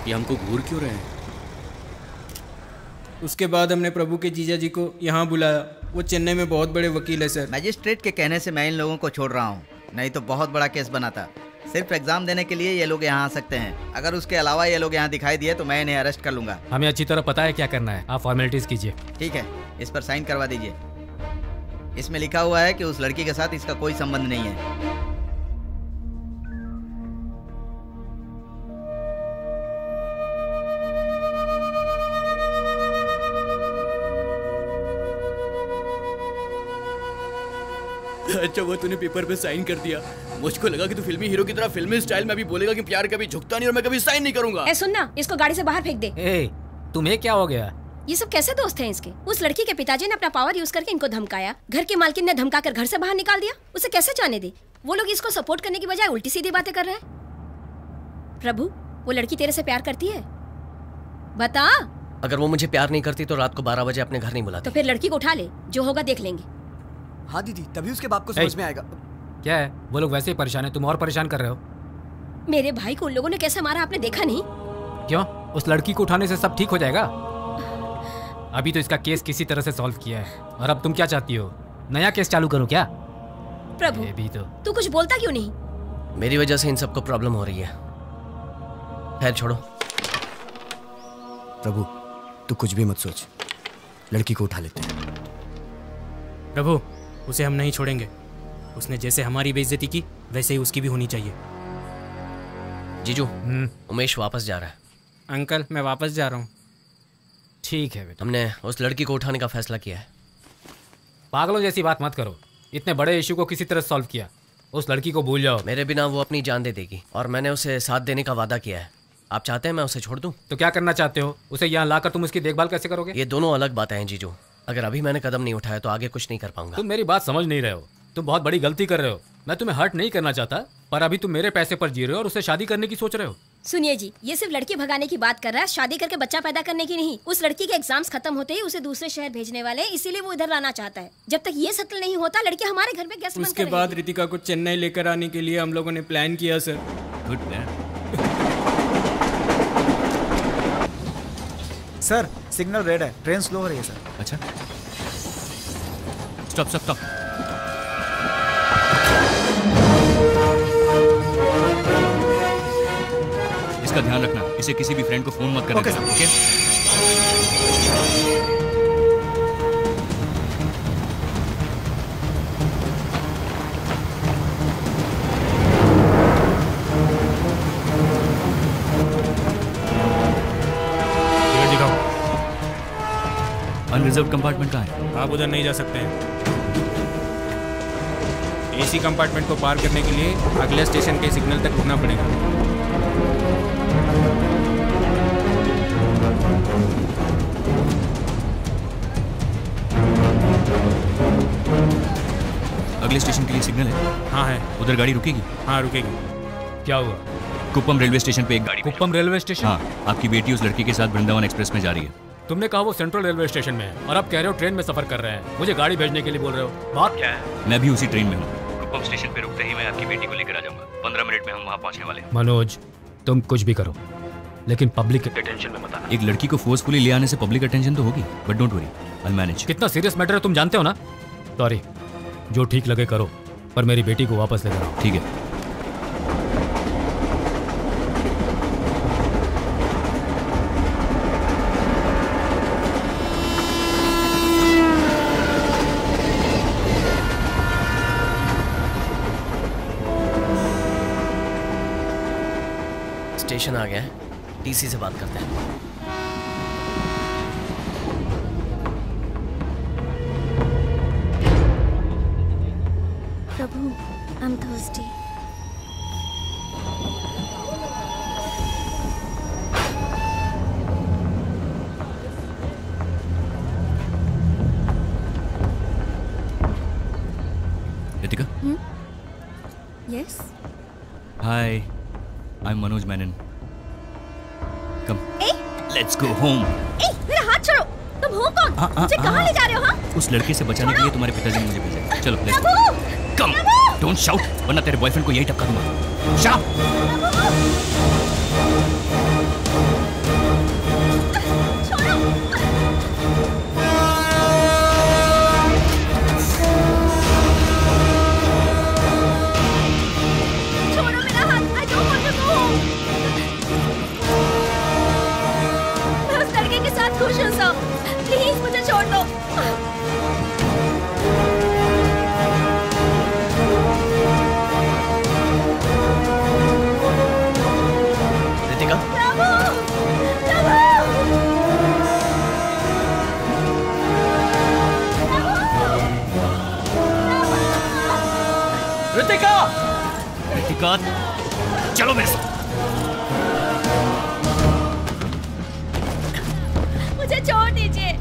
ये हमको घूर क्यों रहे हैं? उसके बाद हमने प्रभु के जीजा जी को यहाँ बुलाया। वो चेन्नई में बहुत बड़े वकील है सर। मैजिस्ट्रेट के कहने से मैं इन लोगों को छोड़ रहा हूँ, नहीं तो बहुत बड़ा केस बनाता। सिर्फ एग्जाम देने के लिए ये लोग यहाँ आ सकते हैं। अगर उसके अलावा ये लोग यहाँ दिखाई दिए तो मैं इन्हें अरेस्ट कर लूंगा। हमें अच्छी तरह पता है क्या करना है, आप फॉर्मेलिटीज कीजिए। ठीक है, इस पर साइन करवा दीजिए। इसमें लिखा हुआ है कि उस लड़की के साथ इसका कोई संबंध नहीं है। अच्छा वो तूने पेपर पे साइन कर दिया। मुझको लगा कि तू फिल्मी हीरो की तरह फिल्मी स्टाइल में भी बोलेगा कि प्यार कभी झुकता नहीं और मैं कभी साइन नहीं करूंगा। सुन ना, इसको गाड़ी से बाहर फेंक दे। तुम्हें क्या हो गया? ये सब कैसे दोस्त हैं इसके? उस लड़की के पिताजी ने अपना पावर यूज करके इनको धमकाया, घर की मालकिन ने धमकाकर घर से बाहर निकाल दिया। उसे कैसे जाने दे? वो लोग इसको सपोर्ट करने की बजाय उल्टी सीधी बातें कर रहे हैं। प्रभु, वो लड़की तेरे से प्यार करती है? बता। अगर वो मुझे प्यार नहीं करती तो रात को 12 बजे अपने घर नहीं बुलाती। तो फिर लड़की को उठा ले, जो होगा देख लेंगे। हाँ दीदी, तभी उसके बाप को समझ में आएगा। क्या है? वो लोग वैसे ही परेशान है, तुम और परेशान कर रहे हो। मेरे भाई को उन लोगों ने कैसे मारा आपने देखा नहीं? क्यों? उस लड़की को उठाने से सब ठीक हो जाएगा? अभी तो इसका केस किसी तरह से सॉल्व किया है, और अब तुम क्या चाहती हो? नया केस चालू करूं क्या? प्रभु, भी तो तू कुछ बोलता क्यों नहीं? मेरी वजह से इन सबको प्रॉब्लम हो रही है। खैर छोड़ो। प्रभु, तू कुछ भी मत सोच, लड़की को उठा लेते हैं। प्रभु, उसे हम नहीं छोड़ेंगे। उसने जैसे हमारी बेइज्जती की वैसे ही उसकी भी होनी चाहिए। जीजू, उमेश वापस जा रहा है। अंकल, मैं वापस जा रहा हूँ। ठीक है बेटा। हमने उस लड़की को उठाने का फैसला किया है। पागलों जैसी बात मत करो, इतने बड़े इशू को किसी तरह सॉल्व किया। उस लड़की को भूल जाओ। मेरे बिना वो अपनी जान दे देगी, और मैंने उसे साथ देने का वादा किया है। आप चाहते हैं मैं उसे छोड़ दूं? तो क्या करना चाहते हो? उसे यहाँ लाकर तुम उसकी देखभाल कैसे करोगे? ये दोनों अलग बातें हैं जीजू। अगर अभी मैंने कदम नहीं उठाया तो आगे कुछ नहीं कर पाऊंगा। तुम मेरी बात समझ नहीं रहे हो। तुम बहुत बड़ी गलती कर रहे हो। मैं तुम्हें हर्ट नहीं करना चाहता, पर अभी तुम मेरे पैसे पर जी रहे हो और उससे शादी करने की सोच रहे हो। सुनिए जी, ये सिर्फ लड़की भगाने की बात कर रहा है, शादी करके बच्चा पैदा करने की नहीं। उस लड़की के एग्जाम्स खत्म होते ही उसे दूसरे शहर भेजने वाले हैं, इसीलिए वो इधर लाना चाहता है। जब तक ये सेटल नहीं होता, लड़की हमारे घर में गेस्ट बनकर उसके बाद रितिका को चेन्नई लेकर आने के लिए हम लोगों ने प्लान किया sir. Good plan. Sir, signal red है, ट्रेन स्लो हो रही है सर। अच्छा, स्टॉप स्टॉप स्टॉप। इसका ध्यान रखना, इसे किसी भी फ्रेंड को फोन मत करना। Okay sir. ठीक है? अनरिजर्व कंपार्टमेंट कहाँ है? आप उधर नहीं जा सकते हैं। एसी कंपार्टमेंट को पार करने के लिए अगले स्टेशन के सिग्नल तक रुकना पड़ेगा। अगले स्टेशन के लिए सिग्नल है? हाँ है। उधर गाड़ी रुकेगी? हाँ रुकेगी। क्या हुआ? कुप्पम रेलवे स्टेशन पे एक गाड़ी। Kuppam railway station? हाँ, आपकी बेटी उस लड़की के साथ वृंदावन एक्सप्रेस में जा रही है। तुमने कहा वो सेंट्रल रेलवे स्टेशन में है, और अब कह रहे हो ट्रेन में सफर कर रहे हैं। मुझे गाड़ी भेजने के लिए बोल रहे हो, बात क्या है? मैं भी उसी ट्रेन में हूँ। कुप्पम स्टेशन पे रुकते ही मैं आपकी बेटी को लेकर आ जाऊंगा। 15 मिनट में हम वहाँ पहुँचने वाले हैं। मनोज, तुम कुछ भी करो, लेकिन पब्लिक अटेंशन में मत आना। एक लड़की को फोर्सफुली ले आने से पब्लिक अटेंशन तो होगी, but don't worry, I will manage. कितना सीरियस मैटर है तुम जानते हो ना? सॉरी, जो ठीक लगे करो, पर मेरी बेटी को वापस लेकर आओ। ठीक है। स्टेशन आ गया है, टीसी से बात करते हैं। Prabhu, I am thirsty. Ritika? Yes? Hi, I am Manoj Menon. Come, ए, लेट्स गो होम। ए, मेरा हाथ छोड़ो। तुम हो कौन? मुझे कहाँ ले जा रहे हो? हाँ? उस लड़के से बचाने के लिए तुम्हारे पिताजी ने मुझे भेजा। चलो let's Prabhu! Go. Come, don't shout, वरना तेरे बॉयफ्रेंड को यही टपका दूंगा। शाउट। खुश हूँ सब, प्लीज मुझे छोड़ दो। रितिका? प्रभु! रितिका! रितिका, चलो मेरे साथ। मुझे छोड़ दीजिए।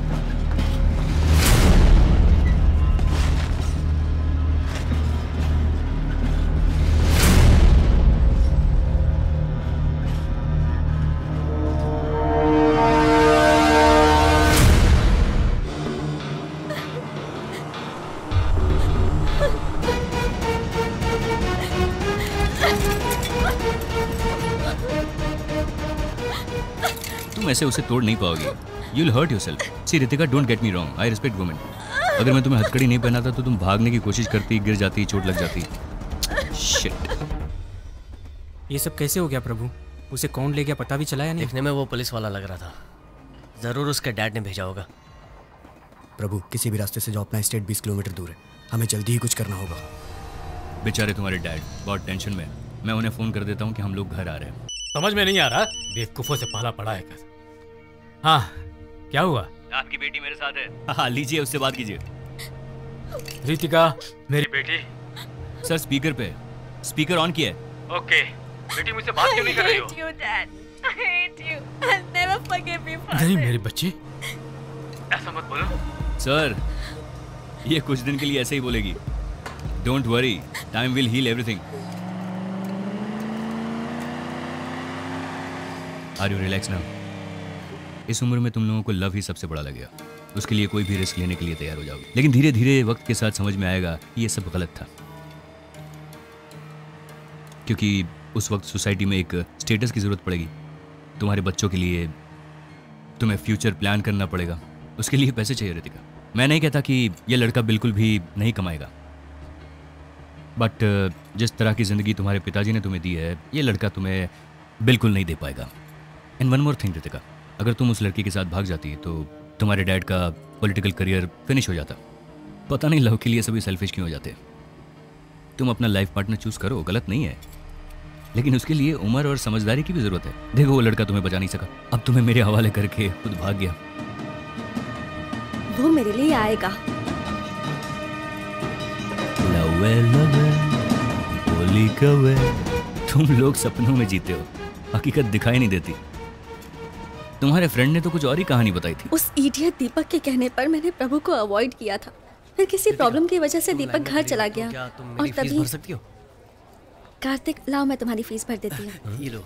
तुम ऐसे उसे तोड़ नहीं पाओगी। You'll hurt yourself. See Ritika, don't get me wrong. I respect women. अगर मैं तुम्हें हथकड़ी नहीं पहनाता तो तुम भागने की कोशिश करती, गिर जाती, चोट लग जाती। Shit. ये सब कैसे हो गया प्रभु? उसे कौन ले गया पता भी चला या नहीं? देखने में वो पुलिस वाला लग रहा था, जरूर उसके डैड ने भेजा होगा। प्रभु, किसी भी रास्ते से जाओ, अपना स्टेट 20 किलोमीटर दूर है, हमें जल्दी ही कुछ करना होगा। बेचारे तुम्हारे डैड बहुत टेंशन में, मैं उन्हें फोन कर देता हूँ कि हम लोग घर आ रहे हैं। समझ में नहीं आ रहा, बेवकूफों से पाला पड़ा है कैसे? हाँ, क्या हुआ? आपकी बेटी मेरे साथ है। हाँ, लीजिए, उससे बात कीजिए। रितिका, मेरी बेटी। सर स्पीकर पे, स्पीकर ऑन किया है। ओके, बेटी मुझसे बात क्यों नहीं कर रही हो? नहीं मेरी बच्ची, ऐसा मत बोलो। सर, ये कुछ दिन के लिए ऐसे ही बोलेगी। Don't worry, time will heal everything. Are you relax now? इस उम्र में तुम लोगों को लव ही सबसे बड़ा लगेगा, उसके लिए कोई भी रिस्क लेने के लिए तैयार हो जाओगे। लेकिन धीरे धीरे वक्त के साथ समझ में आएगा कि ये सब गलत था, क्योंकि उस वक्त सोसाइटी में एक स्टेटस की जरूरत पड़ेगी। तुम्हारे बच्चों के लिए तुम्हें फ्यूचर प्लान करना पड़ेगा, उसके लिए पैसे चाहिए रितिका। मैं नहीं कहता कि ये लड़का बिल्कुल भी नहीं कमाएगा, बट जिस तरह की जिंदगी तुम्हारे पिताजी ने तुम्हें दी है, ये लड़का तुम्हें बिल्कुल नहीं दे पाएगा। And one more thing Ritika, अगर तुम उस लड़की के साथ भाग जाती तो तुम्हारे डैड का पॉलिटिकल करियर फिनिश हो जाता। पता नहीं लव के लिए सभी सेल्फिश क्यों हो जाते। तुम अपना लाइफ पार्टनर चूज करो, गलत नहीं है, लेकिन उसके लिए उम्र और समझदारी की भी जरूरत है। देखो, वो लड़का तुम्हें बचा नहीं सका, अब तुम्हें मेरे हवाले करके खुद भाग गया। वो मेरे लिए आएगा। लवे लवे बोली कवे, तुम लोग सपनों में जीते हो, हकीकत दिखाई नहीं देती। तुम्हारे फ्रेंड ने तो कुछ और ही कहानी बताई थी। उस इडियट दीपक के कहने पर मैंने प्रभु को अवॉइड किया था, फिर किसी प्रॉब्लम की वजह से दीपक घर चला गया और तभी। भर सकती हो? कार्तिक, लाओ मैं तुम्हारी फीस भर देती हूँ। ये लो।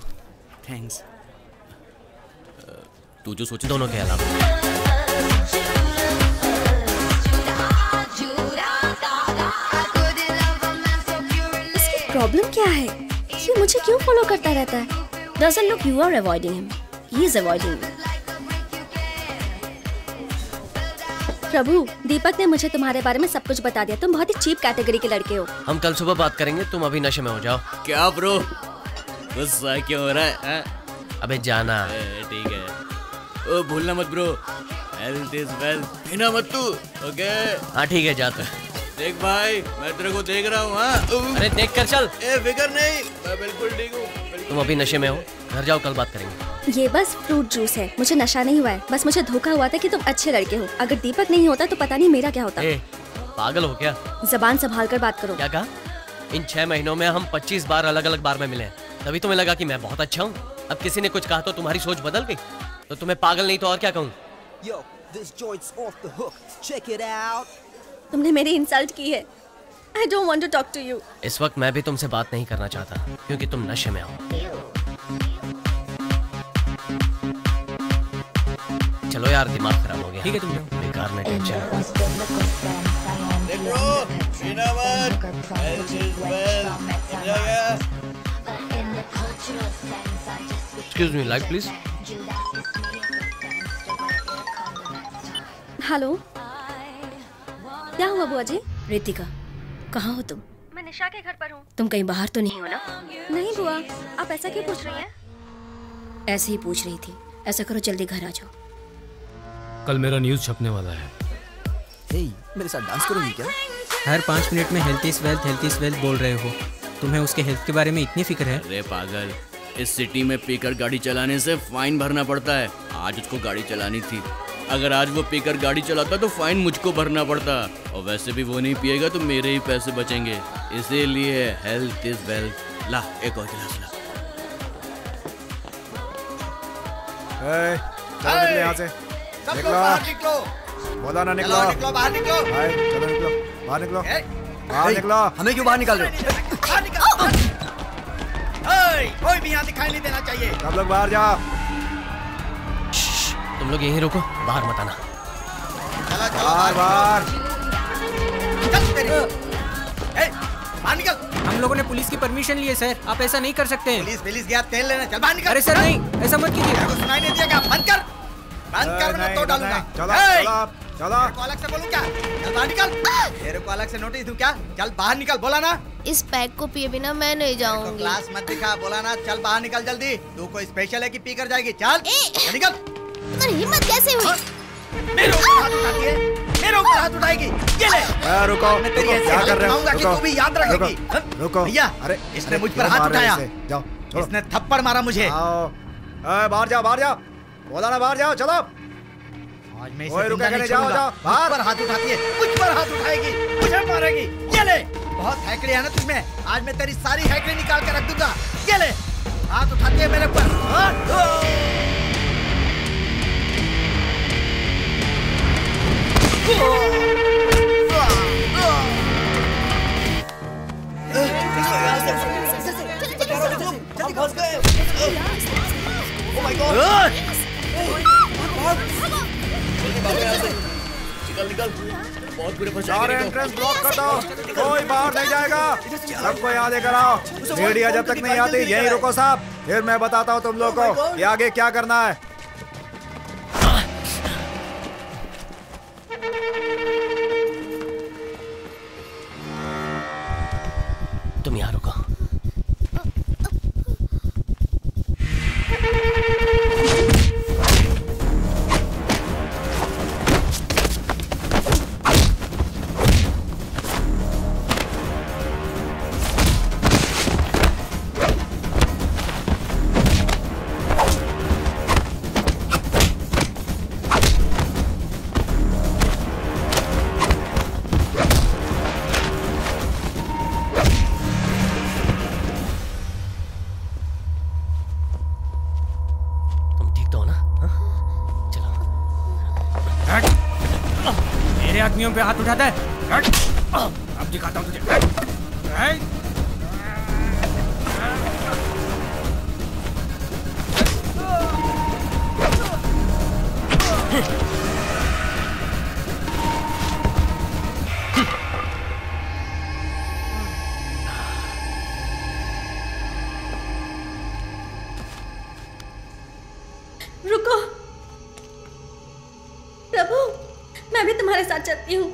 थैंक्स। तू जो सोचे दोनों के अलावा। इसकी प्रॉब्लम क्या है? ये मुझे क्यों फॉलो करता रहता है? Doesn't look you are avoiding him. He is avoiding you. प्रभु, दीपक ने मुझे तुम्हारे बारे में सब कुछ बता दिया। तुम बहुत ही चीप कैटेगरी के लड़के हो। हम कल सुबह बात करेंगे, तुम अभी नशे में हो जाओ। क्या ब्रो, गुस्सा क्यों हो रहा है? अबे जाना। ठीक है, ओ भूलना मत ब्रो, हेल्थ इज वेल्थ, पीना मत तू। ओके हाँ ठीक है, जाते। देख भाई, मैं तेरे को देख रहा हूँ। हाँ अरे देख कर चल। फिकर नहीं, मैं बिल्कुल ठीक हूँ। तुम अभी नशे में हो, घर जाओ, कल बात करेंगे। ये बस फ्रूट जूस है, मुझे नशा नहीं हुआ है, बस मुझे धोखा हुआ था कि तुम अच्छे लड़के हो। अगर दीपक नहीं होता तो पता नहीं मेरा क्या होता। पागल हो क्या? जबान संभाल कर बात करो। क्या कहा? इन 6 महीनों में हम 25 बार अलग अलग बार में मिले हैं, तभी तुम्हें लगा कि मैं बहुत अच्छा हूँ। अब किसी ने कुछ कहा तो तुम्हारी सोच बदल गई, तो तुम्हें पागल नहीं तो और क्या कहूँ? तुमने मेरी इंसल्ट की है। I don't want to talk to you. इस वक्त मैं भी तुमसे बात नहीं करना चाहता, क्योंकि तुम नशे में हो। चलो यार, दिमाग खराब हो गया। ठीक है, तुम जाओ। बेकार में tension. Excuse me, light please. Hello, क्या हुआ बुआ जी? रितिका, कहाँ हो तुम? मैं निशा के घर पर हूँ। तुम कहीं बाहर तो नहीं हो ना? नहीं बुआ, आप ऐसा क्यों पूछ रही हैं? ऐसे ही पूछ रही थी। ऐसा करो, जल्दी घर आ जाओ। कल मेरा न्यूज़ छपने वाला है। मेरे साथ डांस करोगी क्या? हर 5 मिनट में हेल्थ इज वेल्थ बोल रहे हो। तुम्हें उसके हेल्थ के बारे में इतनी फिक्र है? अरे पागल, इस सिटी में पीकर गाड़ी चलाने से फाइन भरना पड़ता है। आज उसको गाड़ी चलानी थी, अगर आज वो पीकर गाड़ी चलाता तो फाइन मुझको भरना पड़ता, और वैसे भी वो नहीं पिएगा तो मेरे ही पैसे बचेंगे। इसीलिए हेल्थ इज वेल्थ। ला, एक और गिलास ला। चलो निकलो यहाँ से। निकलो, बोला ना निकलो। बाहर निकलो। चलो निकलो, बाहर निकलो, बाहर निकलो। हमें क्यों बाहर निकाल रहे हो? कोई भी यहाँ दिखाई नहीं देना चाहिए। सब लोग बाहर जाओ। तुम लोग यहीं रुको, बाहर मत आना। चलो बाहर बाहर। बाहर निकल। हम लोगों ने पुलिस की परमिशन ली है सर, आप ऐसा नहीं कर सकते हैं। पुलिस गया तेल लेने, चल बाहर निकल। अरे सर नहीं, ऐसा मत कीजिए। तेरे को सुनाई नहीं दिया क्या? बंद कर वरना तो डालूंगा। चलो को अलग से बोलूं क्या? चल बाहर निकल। तेरे को अलग से नोटिस दूं क्या? चल बाहर निकल, बोला ना। इस पैक को पिए बिना मैं नहीं जाऊंगी। क्लास मत दिखा, बोला ना। चल बाहर निकल जल्दी। तू कोई स्पेशल है कि पी कर जाएगी? चल निकल। तुम्हारी हिम्मत कैसे हुई? मेरे ऊपर हाथ उठाती है, मेरे ऊपर हाथ उठाएगी। ये ले। रुको, मैं तेरी ऐसी हालत बनाऊंगा कि तू भी याद रखेगी। रुको भैया, अरे इसने मुझ पर हाथ उठाया। जाओ, इसने थप्पड़ मारा मुझे। बाहर जाओ, बाहर जाओ, बोला ना बाहर जाओ। चलो आज मैं ओए, इसे रुका नहीं जाओ, छोड़ूंगा। जाओ, मुझ पर हाथ उठाती है, मुझ पर हाथ उठाएगी, मुझे मारेगी। ये ले, बहुत हैकड़ी है ना तुझमें। आज मैं तेरी सारी हैकड़ी निकाल के रख दूंगा। ये ले, हाथ उठाती है मेरे ऊपर। निकल, बहुत बुरे फंसे। सारे एंट्रेंस ब्लॉक कर दो, कोई बाहर नहीं जाएगा। सबको यहाँ लेकर आओ। मीडिया जब तक नहीं आती यहीं रुको साहब, फिर मैं बताता हूँ तुम लोगों को कि आगे क्या करना है। तुम यहाँ रुको। मेरे आदमियों पे हाथ उठाता है। अब दिखाता हूँ तुझे। रुको प्रभु, मैं भी तुम्हारे साथ चलती हूँ।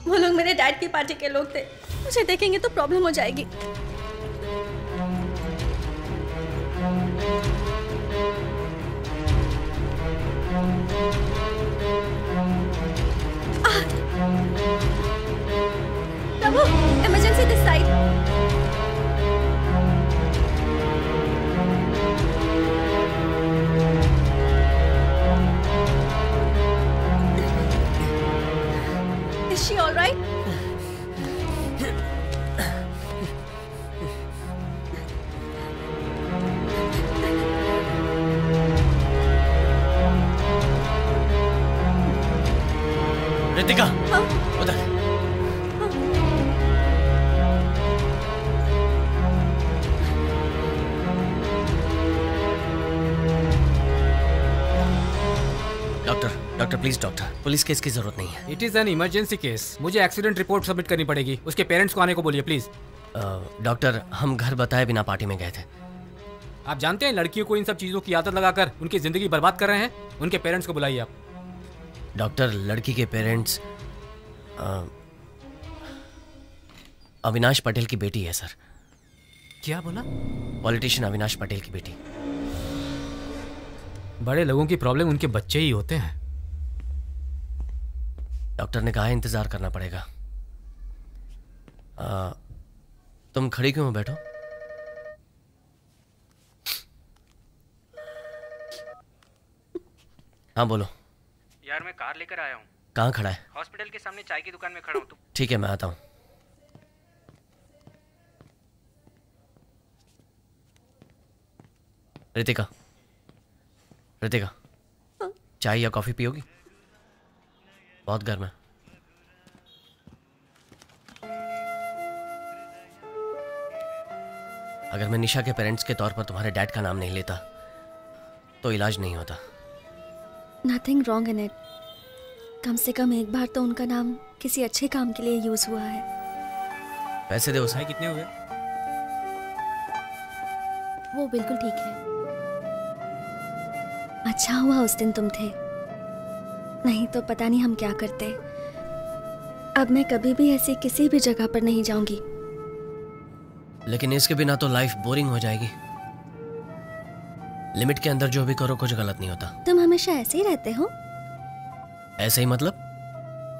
वो लोग मेरे डैड की पार्टी के लोग थे, मुझे देखेंगे तो प्रॉब्लम हो जाएगी। Prabhu, emergency this side. Is she all right? Ritika, उधर। Doctor please doctor, police case की जरूरत नहीं है। It is an emergency case. मुझे एक्सीडेंट रिपोर्ट सबमिट करनी पड़ेगी। उसके पेरेंट्स को आने को बोलिए प्लीज। डॉक्टर, हम घर बताए बिना पार्टी में गए थे। आप जानते हैं लड़कियों को इन सब चीजों की आदत लगाकर उनकी जिंदगी बर्बाद कर रहे हैं। उनके पेरेंट्स को बुलाइए आप। डॉक्टर, लड़की के पेरेंट्स अविनाश पटेल की बेटी है सर। क्या बोला? पॉलिटिशियन अविनाश पटेल की बेटी। बड़े लोगों की प्रॉब्लम उनके बच्चे ही होते हैं। डॉक्टर ने कहा इंतजार करना पड़ेगा। तुम खड़ी क्यों हो? बैठो। हाँ बोलो। यार मैं कार लेकर आया हूँ। कहाँ खड़ा है? हॉस्पिटल के सामने चाय की दुकान में खड़ा हूँ। तू? ठीक है, मैं आता हूँ। रितिका, रितिका, चाय या कॉफी पियोगी? बहुत गर्म है। अगर मैं निशा के पेरेंट्स के तौर पर तुम्हारे डैड का नाम नहीं लेता तो इलाज नहीं होता। Nothing wrong in it. कम से कम एक बार तो उनका नाम किसी अच्छे काम के लिए यूज हुआ है। पैसे दे उसे। कितने हुए? वो बिल्कुल ठीक है। अच्छा हुआ उस दिन तुम थे, नहीं तो पता नहीं हम क्या करते। अब मैं कभी भी ऐसी किसी भी जगह पर नहीं जाऊंगी। लेकिन इसके बिना तो लाइफ बोरिंग हो जाएगी। लिमिट के अंदर जो भी करो कुछ गलत नहीं होता। तुम हमेशा ऐसे ही रहते हो? ऐसे ही मतलब?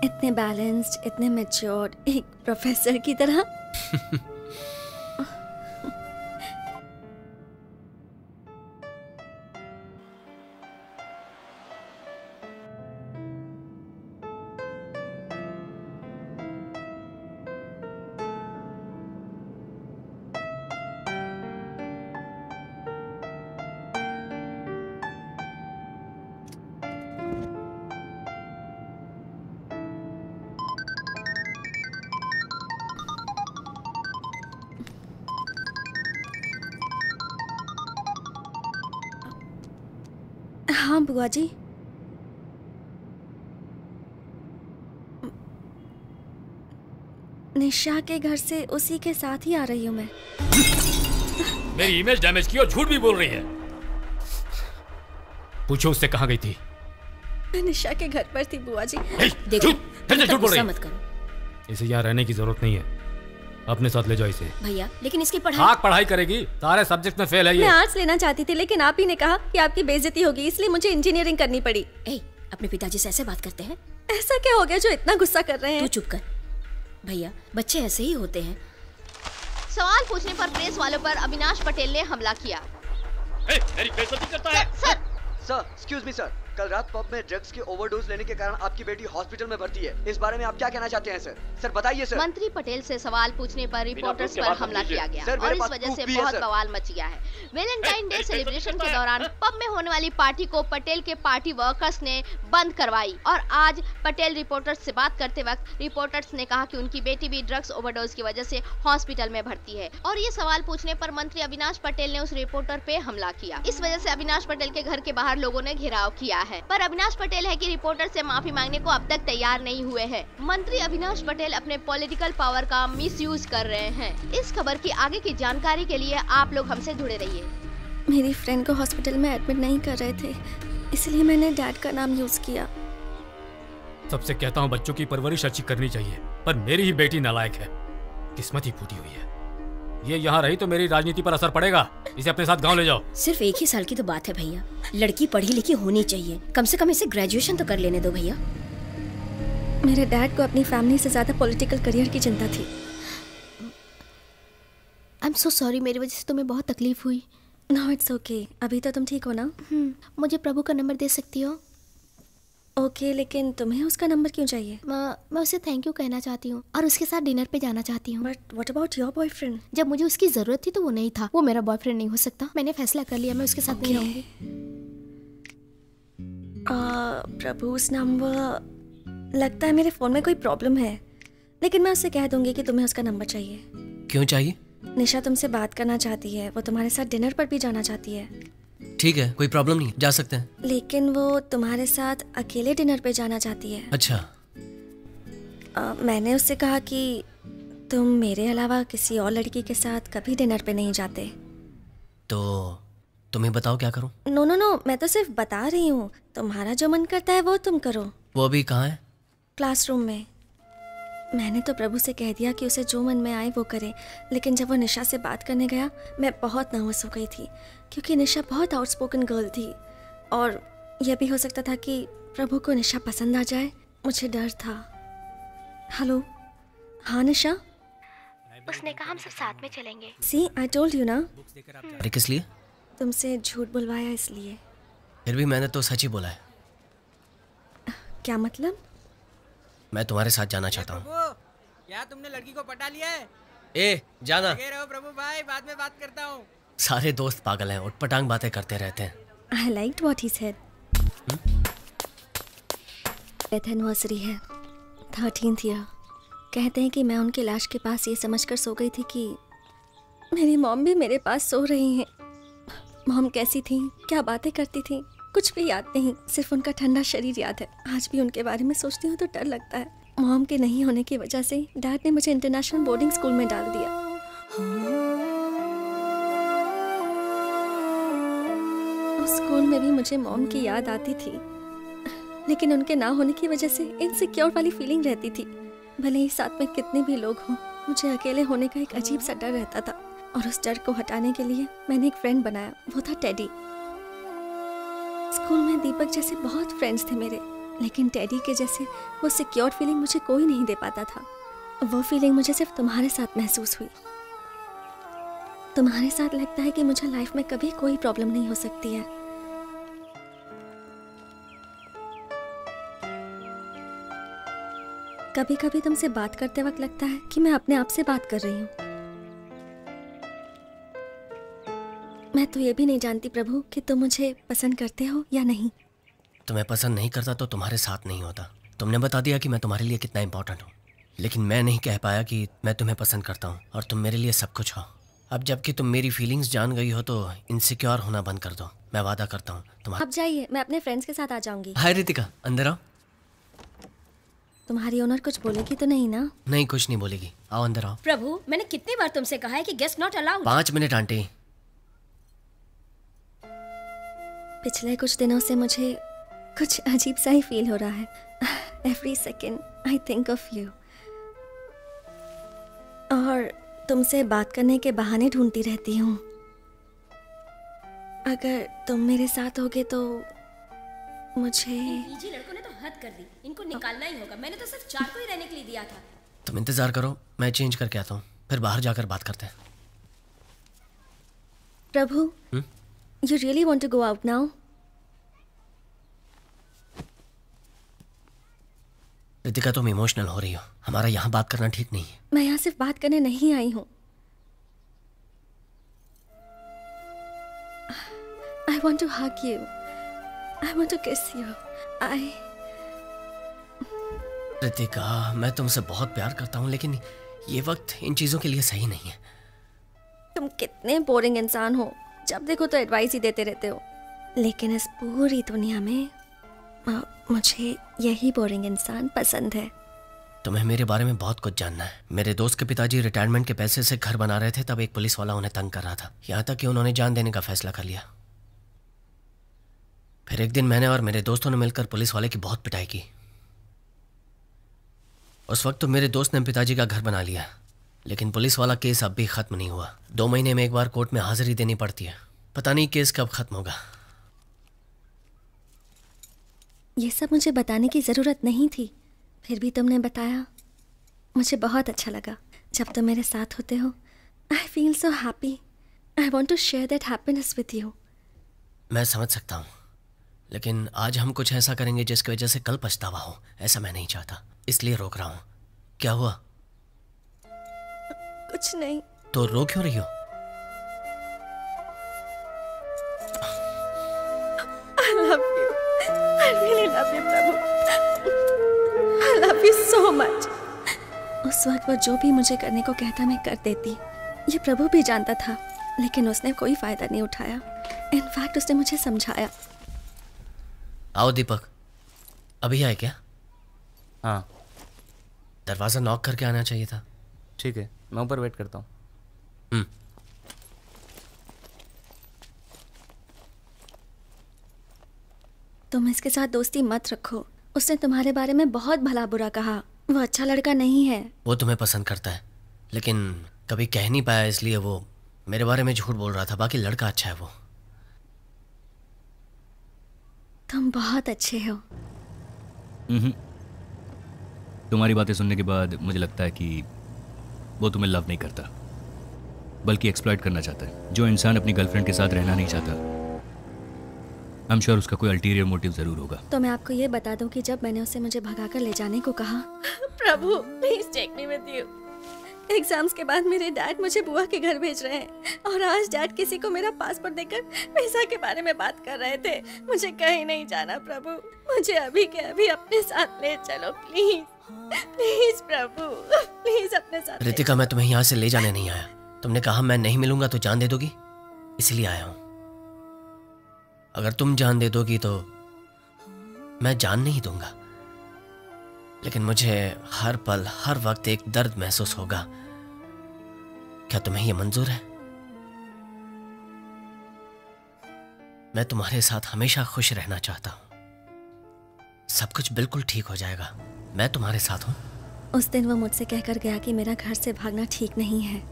इतने बैलेंस्ड, इतने मैच्योर्ड, एक प्रोफेसर की तरह। हाँ बुआ जी। निशा के घर से उसी के साथ ही आ रही हूँ मैं। मेरी इमेज डैमेज की और झूठ भी बोल रही है। पूछो उससे कहाँ गई थी? मैं निशा के घर पर थी बुआ जी। देखो झूठ बोल रही है। मत करो। इसे यहाँ रहने की जरूरत नहीं है, अपने साथ ले जाओ इसे। भैया लेकिन इसकी पढ़ाई। पढ़ाई करेगी, सारे सब्जेक्ट में फेल है ये। मैं आर्ट्स लेना चाहती थी लेकिन आप ही ने कहा कि आपकी बेइज्जती होगी, इसलिए मुझे इंजीनियरिंग करनी पड़ी। अपने पिताजी से ऐसे बात करते हैं? ऐसा क्या हो गया जो इतना गुस्सा कर रहे हैं? तू चुप कर भैया, बच्चे ऐसे ही होते हैं। सवाल पूछने पर प्रेस वालों पर अविनाश पटेल ने हमला किया। मेरी बेइज्जती करता है। सर, एक्सक्यूज मी सर, कल रात पब में ड्रग्स की ओवरडोज लेने के कारण आपकी बेटी हॉस्पिटल में भर्ती है। इस बारे में आप क्या कहना चाहते हैं सर? सर बताइए सर। मंत्री पटेल से सवाल पूछने पर रिपोर्टर्स पर हमला किया गया और इस वजह से बहुत बवाल मच गया है। वैलेंटाइन डे सेलिब्रेशन के दौरान पब में होने वाली पार्टी को पटेल के पार्टी वर्कर्स ने बंद करवाई और आज पटेल रिपोर्टर्स से बात करते वक्त रिपोर्टर्स ने कहा कि उनकी बेटी भी ड्रग्स ओवरडोज की वजह से हॉस्पिटल में भर्ती है और ये सवाल पूछने पर मंत्री अविनाश पटेल ने उस रिपोर्टर पे हमला किया। इस वजह से अविनाश पटेल के घर के बाहर लोगों ने घेराव किया है, पर अविनाश पटेल है कि रिपोर्टर से माफी मांगने को अब तक तैयार नहीं हुए हैं। मंत्री अविनाश पटेल अपने पॉलिटिकल पावर का मिसयूज कर रहे हैं। इस खबर की आगे की जानकारी के लिए आप लोग हमसे जुड़े रहिए। मेरी फ्रेंड को हॉस्पिटल में एडमिट नहीं कर रहे थे, इसलिए मैंने डैड का नाम यूज किया। सबसे कहता हूँ बच्चों की परवरिश अच्छी करनी चाहिए, पर मेरी ही बेटी नालायक है, किस्मत ही फूटी हुई है। ये यहाँ रही तो मेरी राजनीति पर असर पड़ेगा। इसे अपने साथ गांव ले जाओ। सिर्फ एक ही साल की तो बात है भैया, लड़की पढ़ी लिखी होनी चाहिए, कम से कम इसे ग्रेजुएशन तो कर लेने दो भैया। मेरे डैड को अपनी फैमिली से ज्यादा पॉलिटिकल करियर की चिंता थी। आई एम सो सॉरी, मेरी वजह से तुम्हें बहुत तकलीफ हुई। नो इट्स ओके, अभी तो तुम ठीक हो ना? मुझे प्रभु का नंबर दे सकती हो? ओके, लेकिन तुम्हें उसका नंबर क्यों चाहिए? मैं उसे थैंक यू कहना चाहती हूँ और उसके साथ डिनर पे जाना चाहती हूँ। But what about your boyfriend? जब मुझे उसकी जरूरत थी तो वो नहीं था। वो मेरा बॉयफ्रेंड नहीं हो सकता। मैंने फैसला कर लिया, मैं उसके साथ नहीं रहूंगी। प्रभु's नंबर, लगता है मेरे फोन में कोई प्रॉब्लम है, लेकिन मैं उससे कह दूंगी कि तुम्हें उसका नंबर चाहिए। क्यों चाहिए? निशा तुमसे बात करना चाहती है, वो तुम्हारे साथ डिनर पर भी जाना चाहती है। ठीक है, कोई प्रॉब्लम नहीं, जा सकते हैं। लेकिन वो तुम्हारे साथ अकेले डिनर पे जाना चाहती है। अच्छा। मैंने उससे कहा कि तुम मेरे अलावा किसी और लड़की के साथ कभी डिनर पे नहीं जाते। तो तुम्हें बताओ क्या करूं? नो नो नो, मैं तो सिर्फ बता रही हूँ, तुम्हारा जो मन करता है वो तुम करो। वो अभी कहाँ है? क्लासरूम में। मैंने तो प्रभु से कह दिया कि उसे जो मन में आए वो करे, लेकिन जब वो निशा से बात करने गया मैं बहुत नर्वस हो गई थी, क्योंकि निशा बहुत आउटस्पोकन गर्ल थी और यह भी हो सकता था कि प्रभु को निशा पसंद आ जाए। मुझे डर था। हेलो, हाँ निशा? उसने कहा हम सब साथ में चलेंगे। सी आई टोल्ड यू ना। अरे किस लिए? तुमसे झूठ बुलवाया इसलिए। फिर भी मैंने तो सच ही बोला है। क्या मतलब? मैं तुम्हारे साथ जाना चाहता हूँ। क्या तुमने लड़की को पटा लिया है? ए जाना। लगे रहो प्रभु भाई, बाद में बात करता हूँ। सारे दोस्त पागल हैं, उठपटांग बातें करते रहते हैं। I liked what he said. Death anniversary है, 13th ईयर। कहते हैं कि मैं उनकी लाश के पास ये समझकर सो गई थी कि मेरी मॉम भी मेरे पास सो रही हैं। मॉम कैसी थी, क्या बातें करती थी, कुछ भी याद नहीं, सिर्फ उनका ठंडा शरीर याद है। आज भी उनके बारे में सोचती हूँ तो डर लगता है। मॉम के नहीं होने की वजह से डैड ने मुझे इंटरनेशनल बोर्डिंग स्कूल में डाल दिया। उस स्कूल में भी मुझे मॉम की याद आती थी, लेकिन उनके ना होने की वजह से इनसिक्योर वाली फीलिंग रहती थी। भले ही साथ में कितने भी लोग हों, मुझे अकेले होने का एक अजीब सा डर रहता था, और उस डर को हटाने के लिए मैंने एक फ्रेंड बनाया, वो था टेडी। स्कूल में दीपक जैसे बहुत फ्रेंड्स थे मेरे, लेकिन टेडी के जैसे वो सिक्योर फीलिंग मुझे कोई नहीं दे पाता था। वो फीलिंग मुझे सिर्फ तुम्हारे साथ महसूस हुई। तुम्हारे साथ लगता है कि मुझे लाइफ में कभी कोई प्रॉब्लम नहीं हो सकती है। कभी कभी तुमसे बात करते वक्त लगता है कि मैं अपने आप से बात कर रही हूँ। मैं तो ये भी नहीं जानती प्रभु कि तुम मुझे पसंद करते हो या नहीं। तुम्हें पसंद नहीं करता तो तुम्हारे साथ नहीं होता। तुमने बता दिया कि मैं तुम्हारे लिए कितना इंपॉर्टेंट हूँ, लेकिन मैं नहीं कह पाया कि मैं तुम्हें पसंद करता हूँ और तुम मेरे लिए सब कुछ हो। अब जबकि तुम मेरी फीलिंग्स जान गई हो तो इनसिक्योर होना बंद कर दो। मैं वादा करता हूँ तुम्हारा। अब जाइए, मैं अपने फ्रेंड्स के साथ आ जाऊंगी। हाय रितिका, अंदर आओ। तुम्हारी ओनर कुछ बोलेगी तो नहीं ना? नहीं, कुछ नहीं बोलेगी। आओ अंदर आओ। प्रभु, मैंने कितनी बार तुमसे कहा है कि guest not allowed. 5 minute aunty. पिछले कुछ दिनों से मुझे कुछ अजीब सा ही फील हो रहा है। Every second I think of you, और तुमसे बात करने के बहाने ढूंढती रहती हूँ। अगर तुम मेरे साथ होगे तो मुझे। पीजी लड़कों ने तो हद कर दी, इनको निकालना ही होगा। मैंने तो सिर्फ 4 को ही रहने के लिए दिया था। तुम इंतजार करो, मैं चेंज करके आता हूँ, फिर बाहर जाकर बात करते हैं। Prabhu, you really want to go out now? Ritika, तुम इमोशनल हो रही हो। हमारा यहाँ बात करना ठीक नहीं है। मैं यहाँ सिर्फ बात करने नहीं आई हूँ। I want to hug you. I want to kiss you. Ritika, मैं तुमसे बहुत प्यार करता हूँ, लेकिन ये वक्त इन चीजों के लिए सही नहीं है। तुम कितने बोरिंग इंसान हो, जब देखो तो एडवाइस ही देते रहते हो। लेकिन इस पूरी दुनिया में मुझे यही बोरिंग इंसान पसंद है। तुम्हें मेरे बारे में बहुत कुछ जानना है। मेरे दोस्त के पिताजी रिटायरमेंट के पैसे से घर बना रहे थे, तब एक पुलिस वाला उन्हें तंग कर रहा था, यहाँ तक कि उन्होंने जान देने का फैसला कर लिया। फिर एक दिन मैंने और मेरे दोस्तों ने मिलकर पुलिस वाले की बहुत पिटाई की। उस वक्त तो मेरे दोस्त ने पिताजी का घर बना लिया, लेकिन पुलिस वाला केस अब भी खत्म नहीं हुआ। 2 महीने में एक बार कोर्ट में हाजिरी देनी पड़ती है। पता नहीं केस कब खत्म होगा। ये सब मुझे बताने की ज़रूरत नहीं थी, फिर भी तुमने बताया। मुझे बहुत अच्छा लगा। जब तुम मेरे साथ होते हो, I feel so happy. I want to share that happiness with you. मैं समझ सकता हूँ, लेकिन आज हम कुछ ऐसा करेंगे जिसकी वजह से कल पछतावा हो। ऐसा मैं नहीं चाहता, इसलिए रोक रहा हूँ। क्या हुआ? कुछ नहीं। तो रो क्यों रही हो? I love you. I really love you, Prabhu. I love you so much. उस वक्त वो जो भी मुझे करने को कहता मैं कर देती। ये प्रभु भी जानता था, लेकिन उसने कोई फायदा नहीं उठाया। इनफैक्ट उसने मुझे समझाया। आओ दीपक, अभी आए क्या? हाँ। दरवाज़ा नॉक करके आना चाहिए था। ठीक है, मैं ऊपर वेट करता हूँ। तुम इसके साथ दोस्ती मत रखो। उसने तुम्हारे बारे में बहुत भला बुरा कहा। वो अच्छा लड़का नहीं है। वो तुम्हें पसंद करता है, लेकिन कभी कह नहीं पाया, इसलिए वो मेरे बारे में झूठ बोल रहा था। बाकी लड़का अच्छा है वो। तुम बहुत अच्छे हो। तुम्हारी बातें सुनने के बाद मुझे लगता है कि वो तुम्हें लव नहीं करता, बल्कि एक्सप्लॉइट करना चाहता है। जो इंसान अपनी गर्लफ्रेंड के साथ रहना नहीं चाहता, आई एम श्योर उसका कोई अल्टीरियर मोटिव जरूर होगा। तो मैं आपको ये बता दूं कि जब मैंने उसे मुझे भगाकर ले जाने को कहा, Prabhu please take me with you. Exams के बाद मेरे डैड मुझे बुआ के घर भेज रहे हैं, और आज डैड किसी को मेरा पासपोर्ट देकर वीजा के बारे में बात कर रहे थे। मुझे कहीं नहीं जाना प्रभु, मुझे अभी के अभी अपने साथ ले चलो प्लीज। प्लीज प्रभु, प्लीज अपने साथ। रितिका, मैं तुम्हें यहाँ से ले जाने नहीं आया। तुमने कहा मैं नहीं मिलूंगा तो जान दे दोगी, इसलिए आया हूँ। अगर तुम जान दे दोगी तो मैं जान नहीं दूंगा। लेकिन मुझे हर पल हर वक्त एक दर्द महसूस होगा। क्या तुम्हें यह मंजूर है? मैं तुम्हारे साथ हमेशा खुश रहना चाहता हूं। सब कुछ बिल्कुल ठीक हो जाएगा। मैं तुम्हारे साथ हूं। उस दिन वो मुझसे कहकर गया कि मेरा घर से भागना ठीक नहीं है।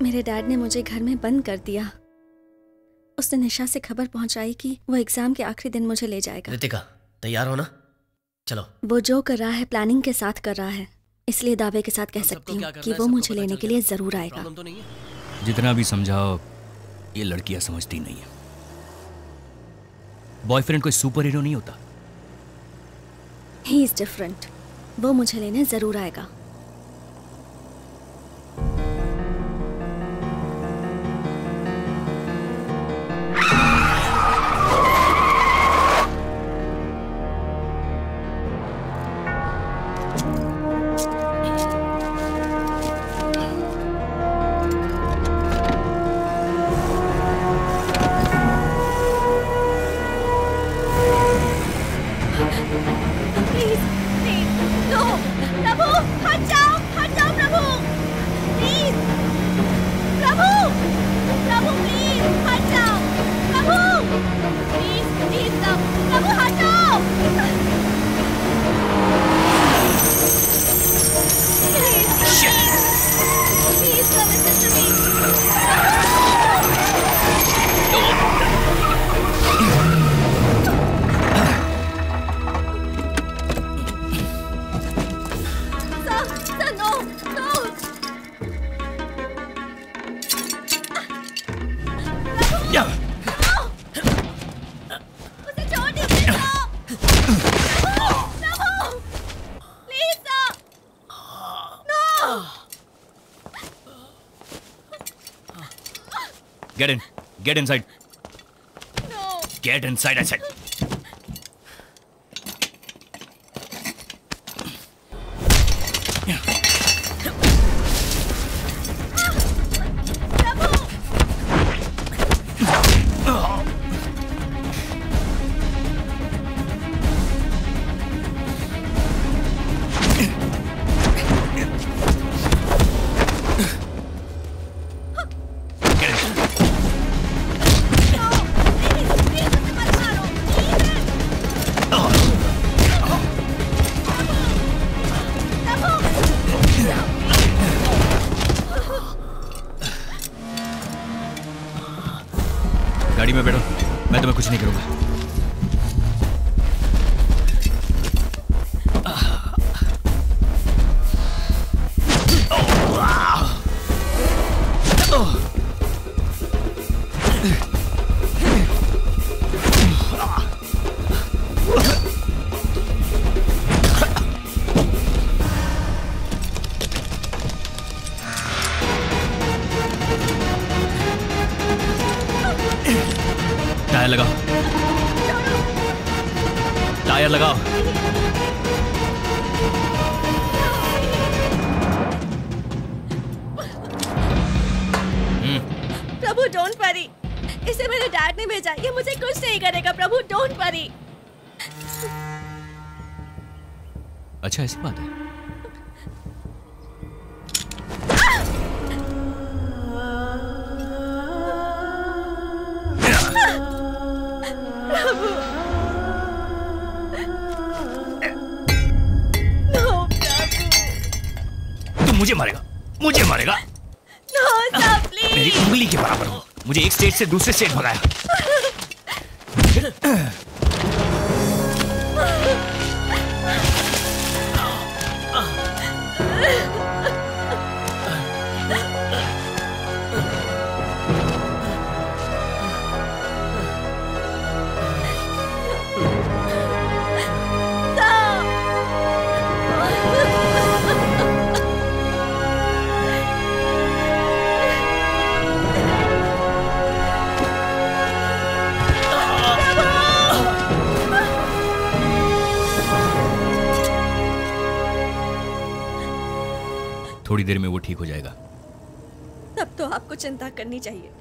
मेरे डैड ने मुझे घर में बंद कर दिया। उसने निशा से खबर पहुंचाई कि वो एग्जाम के आखिरी दिन मुझे ले जाएगा। रितिका, तैयार हो ना? चलो। वो जो कर रहा है प्लानिंग के साथ कर रहा है, इसलिए दावे के साथ कह सकती हूँ कि वो मुझे लेने के लिए जरूर आएगा। जितना भी समझाओ ये लड़कियां समझती नहीं है। बॉयफ्रेंड कोई सुपर हीरो नहीं होता। He is different. वो मुझे लेने जरूर आएगा। Get in. Get inside. No. Get inside, I said. गाड़ी में बैठो, मैं तुम्हें कुछ नहीं करूंगा। टायर लगाओ, टायर लगाओ। प्रभु डोंट वरी, इसे मेरे डैड ने भेजा। ये मुझे कुछ नहीं करेगा। प्रभु डोंट वरी। अच्छा ऐसी बात है। मुझे मारेगा, मुझे मारेगा। No, sir, please. मेरी उंगली के बराबर हो। मुझे एक स्टेट से दूसरे स्टेट भगाया। थोड़ी देर में वो ठीक हो जाएगा। तब तो आपको चिंता करनी चाहिए।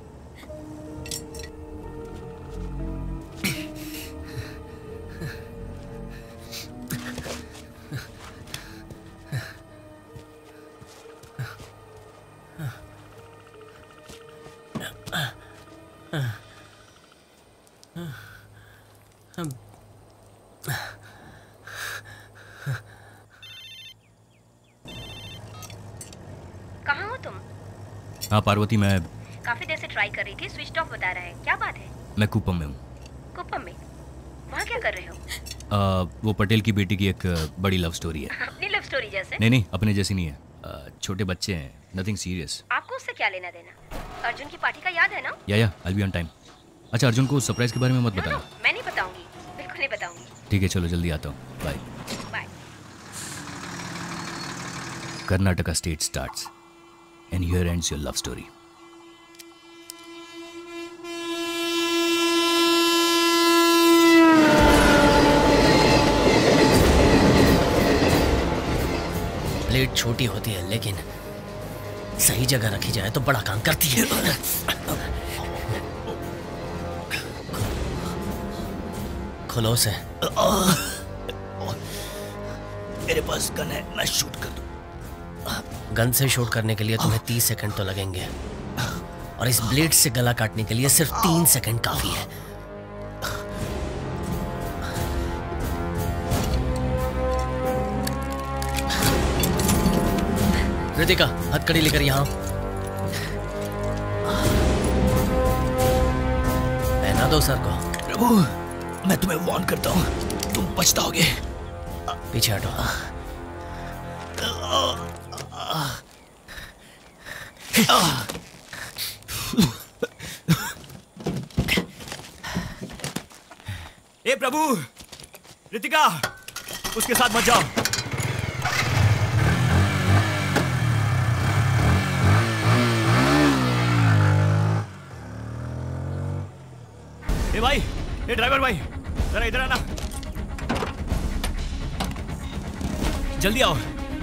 कहाँ हो तुम? हाँ पार्वती, मैं काफी देर से ट्राई कर रही थी, स्विच ऑफ बता रहा है। क्या बात है? मैं कुप्पम में हूँ। कुप्पम में? वहाँ क्या कर रहे हो? वो पटेल की बेटी की एक बड़ी लव स्टोरी है। अपनी लव स्टोरी जैसे? नहीं, अपने जैसी नहीं है। छोटे बच्चे हैं, नथिंग सीरियस। आपको उससे क्या लेना देना? अर्जुन की पार्टी का याद है ना? या I will be on time. अच्छा, अर्जुन को सरप्राइज के बारे में मत बताना। मैं नहीं बताऊंगी, बिल्कुल नहीं बताऊंगी। ठीक है, चलो जल्दी आता हूँ। Bye bye. Karnataka state starts and here ends your love story. Plate छोटी होती है लेकिन सही जगह रखी जाए तो बड़ा काम करती है। खुलो से। मेरे पास गन है, मैं शूट कर दूं। गन से शूट करने के लिए तुम्हें 30 सेकंड तो लगेंगे और इस ब्लेड से गला काटने के लिए सिर्फ 3 सेकंड काफी है। रितिका, हथकड़ी लेकर यहाँ। पहना दो सर को। प्रभु, मैं तुम्हें वार्न करता हूँ, तुम पछताओगे। पीछे हटो। ए प्रभु, रितिका, उसके साथ मत जाओ। ए भाई, ए ड्राइवर भाई, जरा इधर आना। जल्दी आओ,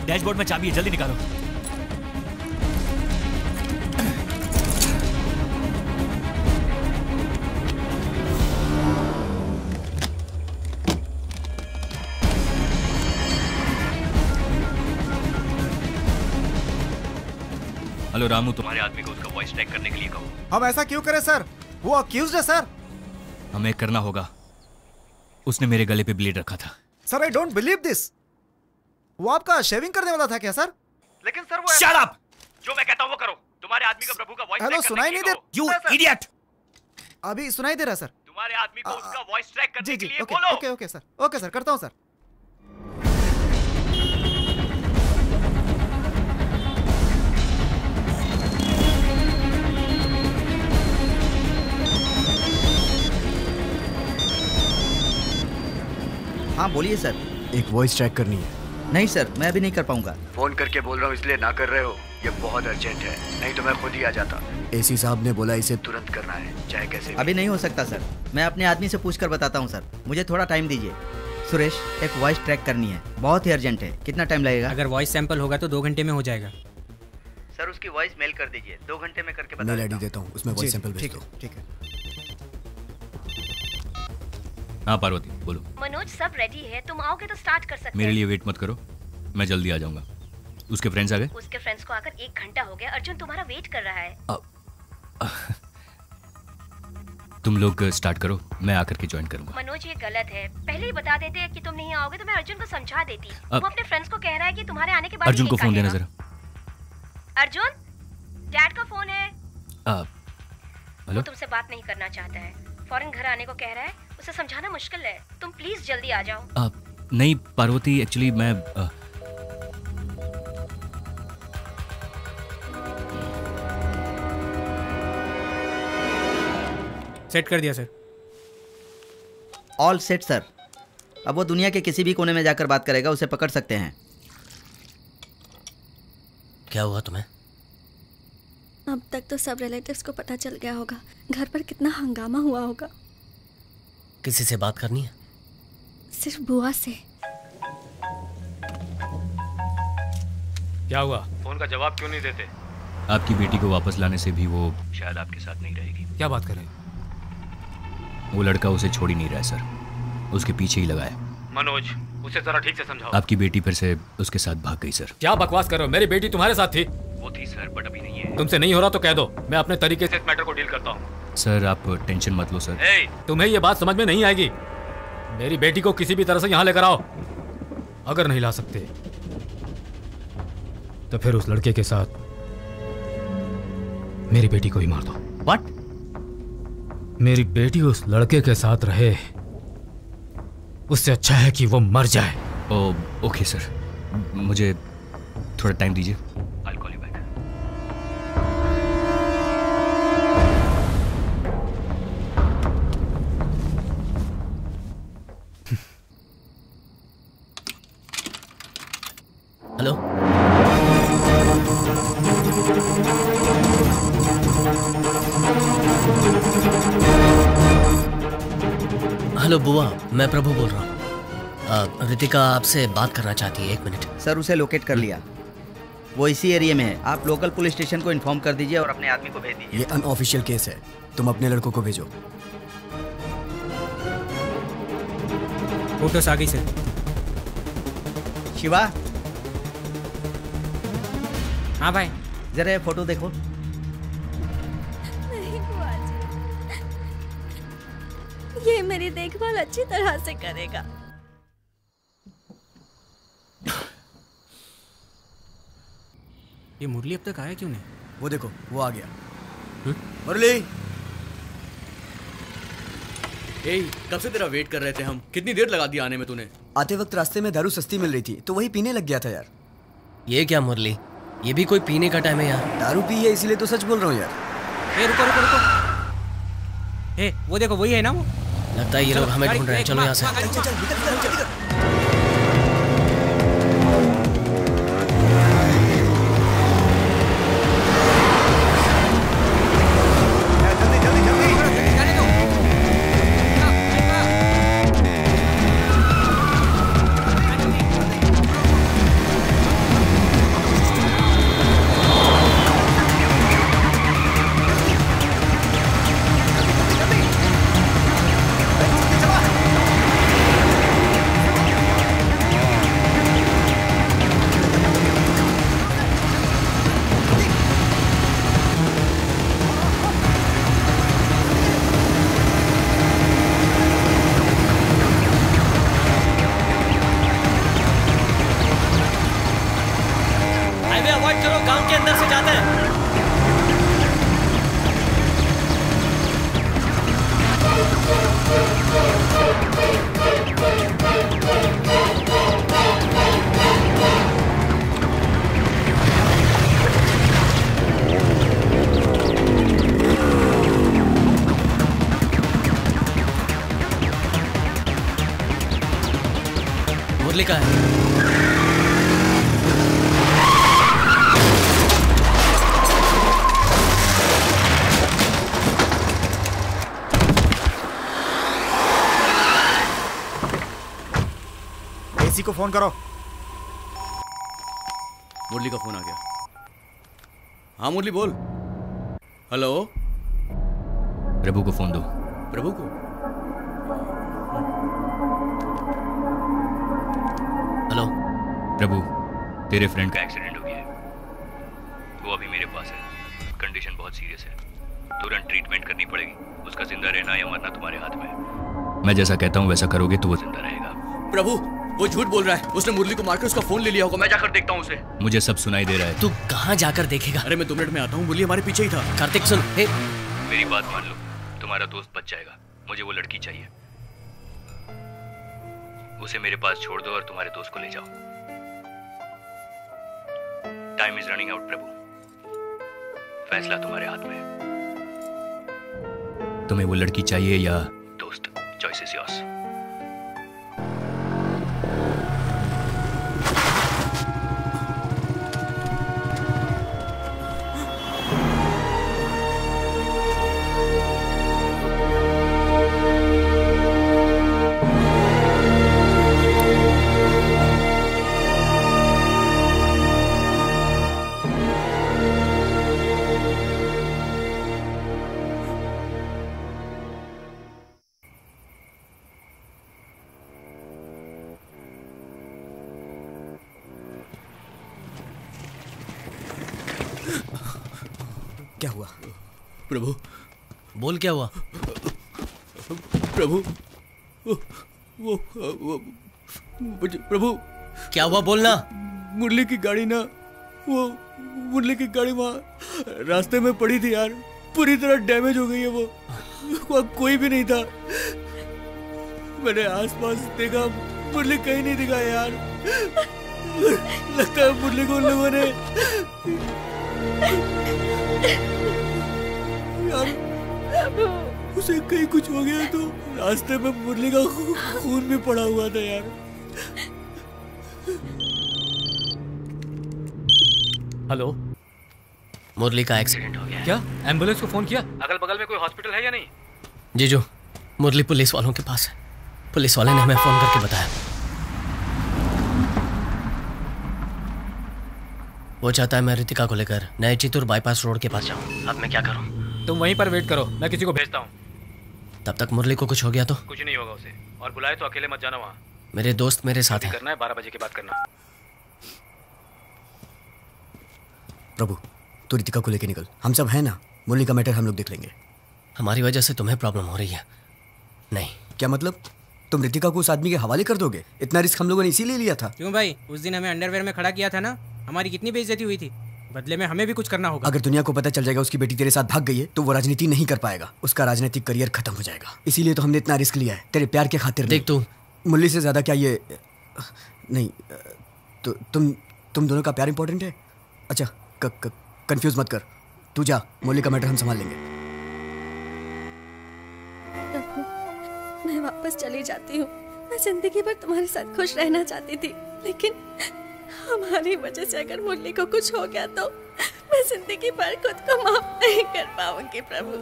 डैशबोर्ड में चाबी है, जल्दी निकालो। हेलो रामू, तुम्हारे आदमी को उसका वॉइस ट्रैक करने के लिए कहो। हम ऐसा क्यों करें सर? वो अक्यूज्ड है सर। हमें करना होगा। उसने मेरे गले पे ब्लेड रखा था। Sir I don't believe this. वो आपका शेविंग करने वाला था क्या सर? लेकिन सर वो शट अप! जो मैं कहता हूं वो करो। तुम्हारे आदमी को प्रभु का वॉइस हेलो, सुनाई नहीं दे? You idiot! अभी सुनाई दे रहा सर। तुम्हारे आदमी को उसका वॉइस ट्रैक करने के लिए ओके, बोलो। Okay okay sir, okay sir, करता हूं सर। हाँ बोलिए सर। एक वॉइस ट्रैक करनी है। नहीं सर, मैं अभी नहीं कर पाऊंगा। फोन करके बोल रहा हूँ इसलिए ना कर रहे हो? ये बहुत अर्जेंट है, नहीं तो मैं खुद ही आ जाता। एसी साहब ने बोला इसे तुरंत करना है, चाहे कैसे भी। अभी नहीं हो सकता सर, मैं अपने आदमी से पूछकर बताता हूँ सर, मुझे थोड़ा टाइम दीजिए। सुरेश, एक वॉइस ट्रैक करनी है, बहुत ही अर्जेंट है। कितना टाइम लगेगा? अगर वॉइस सैंपल होगा तो 2 घंटे में हो जाएगा। सर उसकी वॉइस मेल कर दीजिए, 2 घंटे में करके बता मैं आईडी देता हूँ, उसमें वॉइस सैंपल भेज दो। ठीक है। हाँ पार्वती, बोलो। मनोज, सब रेडी है, तुम आओगे तो स्टार्ट कर सकते मेरे लिए वेट मत करो, मैं जल्दी आ जाऊंगा। उसके फ्रेंड्स आ गए? उसके फ्रेंड्स को आकर 1 घंटा हो गया। अर्जुन तुम्हारा वेट कर रहा है। तुम लोग स्टार्ट करो, मैं आकर के ज्वाइन करूंगा। मनोज, ये गलत है। पहले ही बता देते कि तुम नहीं आओगे तो मैं अर्जुन को समझा देती। वो अपने फ्रेंड्स को कह रहा है कि तुम्हारे आने के बाद अर्जुन को फोन देना जरा। अर्जुन, डैड का फोन है। हेलो? वो तुमसे बात नहीं करना चाहता है, फौरन घर आने को कह रहा है। उसे समझाना मुश्किल है, तुम प्लीज जल्दी आ जाओ। नहीं पार्वती, एक्चुअली मैं सेट कर दिया सर। All set sir. अब वो दुनिया के किसी भी कोने में जाकर बात करेगा, उसे पकड़ सकते हैं। क्या हुआ तुम्हें? अब तक तो सब रिलेटिव्स को पता चल गया होगा। घर पर कितना हंगामा हुआ होगा। किसी से बात करनी है? सिर्फ बुआ से। क्या हुआ? फोन का जवाब क्यों नहीं देते? आपकी बेटी को वापस लाने से भी वो शायद आपके साथ नहीं रहेगी। क्या बात कर रहे? वो लड़का उसे छोड़ ही नहीं रहा है सर, उसके पीछे ही लगा है। मनोज, उसे जरा ठीक से समझाओ। आपकी बेटी फिर से उसके साथ भाग गई सर। क्या बकवास कर रहे हो? मेरी बेटी तुम्हारे साथ थी। वो थी सर, बट अभी नहीं है। तुमसे नहीं हो रहा तो कह दो, मैं अपने तरीके से इस मैटर को डील करता हूँ। सर आप टेंशन मत लो सर। तुम्हें ये बात समझ में नहीं आएगी। मेरी बेटी को किसी भी तरह से यहाँ लेकर आओ। अगर नहीं ला सकते तो फिर उस लड़के के साथ मेरी बेटी को ही मार दो। What? मेरी बेटी उस लड़के के साथ रहे, उससे अच्छा है कि वो मर जाए। ओके सर, मुझे थोड़ा टाइम दीजिए। I'll call you back. Hello, hello बुआ, मैं प्रभु बोल रहा हूँ। रितिका आपसे बात करना चाहती है, 1 मिनट। सर उसे लोकेट कर लिया, वो इसी एरिया में है। आप लोकल पुलिस स्टेशन को इन्फॉर्म कर दीजिए और अपने आदमी को भेज दीजिए। ये अनऑफिशियल केस है, तुम अपने लड़कों को भेजो। फोटोस आ गई सर। शिवा। हाँ भाई, जरा ये फोटो देखो। नहीं बुआ जी, ये मेरी देखभाल अच्छी तरह से करेगा। ये मुरली अब तक आया क्यों नहीं? वो देखो, वो आ गया। मुरली, कब से तेरा वेट कर रहे थे हम। कितनी देर लगा दी आने में तूने? आते वक्त रास्ते में दारू सस्ती मिल रही थी तो वही पीने लग गया था यार। ये क्या मुरली, ये भी कोई पीने का टाइम है यार? दारू पी है इसीलिए तो सच बोल रहा हूँ यार। रुको रुको रुको, वो देखो वही है ना वो। लगता है ये लोग हमें ढूंढ रहे हैं। चलो यहाँ से। मुरली का है। एसी को फोन करो। मुरली का फोन आ गया। हाँ मुरली बोल। हेलो। प्रभु को फोन दो। प्रभु को? हेलो। प्रभु, तेरे फ्रेंड का एक्सीडेंट हो गया है। वो अभी मेरे पास है। कंडीशन बहुत सीरियस है, तुरंत ट्रीटमेंट करनी पड़ेगी। उसका जिंदा रहना या मरना तुम्हारे हाथ में है। मैं जैसा कहता हूँ वैसा करोगे तो वो जिंदा रहेगा। प्रभु, वो झूठ बोल रहा है। उसने मुरली को मारकर उसका फोन ले लिया होगा। मैं जाकर देखता हूँ उसे। मुझे सब सुनाई दे रहा है। तू कहाँ जाकर देखेगा? अरे मैं 2 मिनट में आता हूँ। मुरली हमारे पीछे ही था। कार्तिक सुन। मेरी बात मान लो, तुम्हारा दोस्त बच जाएगा। मुझे वो लड़की चाहिए। उसे मेरे पास छोड़ दो और तुम्हारे दोस्त को ले जाओ। टाइम इज रनिंग आउट प्रभु। फैसला तुम्हारे हाथ में है। तुम्हें वो लड़की चाहिए या दोस्त? Choice is yours. क्या हुआ? प्रभु। बोल क्या हुआ? प्रभु, वो प्रभु, क्या हुआ बोलना। मुरली की गाड़ी ना, वो मुरली की गाड़ी वहाँ रास्ते में पड़ी थी यार, पूरी तरह डैमेज हो गई है वो। वहाँ कोई भी नहीं था। मैंने आसपास देखा, मुरली कहीं नहीं दिखा यार। लगता है मुरली को उन लोगों ने यार, उसे कहीं कुछ हो गया तो रास्ते में मुरली का खून भी पड़ा हुआ था यार। हेलो, मुरली का एक्सीडेंट हो गया। क्या एम्बुलेंस को फोन किया? अगल बगल में कोई हॉस्पिटल है या नहीं? जीजू, मुरली पुलिस वालों के पास है। पुलिस वाले ने हमें फोन करके बताया। वो चाहता है मैं रितिका को लेकर नए चित्तूर बाईपास रोड के पास जाऊं। अब मैं क्या करूं? तुम वहीं पर वेट करो, मैं किसी को भेजता हूँ। तब तक मुरली को कुछ हो गया तो? कुछ नहीं होगा उसे, और बुलाए तो अकेले मत जाना वहाँ। मेरे दोस्त मेरे साथ हैं। करना है 12 बजे के बाद करना। प्रभु, तू रितिका को लेके निकल, हम सब हैं ना। मुरली का मैटर हम लोग देख लेंगे। हमारी वजह से तुम्हें प्रॉब्लम हो रही है? नहीं। क्या मतलब? तुम रितिका को उस आदमी के हवाले कर दोगे? इतना रिस्क हम लोगों ने इसीलिए लिया था। क्यों भाई, उस दिन हमें अंडरवेयर में खड़ा किया था ना, हमारी कितनी बेइज्जती हुई थी। बदले में हमें भी कुछ करना होगा। अगर दुनिया को पता चल जाएगा उसकी बेटी तेरे साथ भाग गई है तो वो राजनीति नहीं कर पाएगा, उसका राजनीतिक करियर खत्म हो जाएगा। इसीलिए तो हमने इतना रिस्क लिया है, तेरे प्यार के खातिर। देख तू, मुरली से ज्यादा क्या ये नहीं तो तुम दोनों का प्यार इंपॉर्टेंट है। अच्छा, कंफ्यूज मत कर, तू जा, मुरली का मैटर हम संभाल लेंगे। मैं वापस चली जाती हूँ। मैं जिंदगी भर तुम्हारे साथ खुश रहना चाहती थी, लेकिन हमारी वजह से अगर मुरली को कुछ हो गया तो मैं जिंदगी भर खुद को माफ नहीं कर पाऊंगी। प्रभु,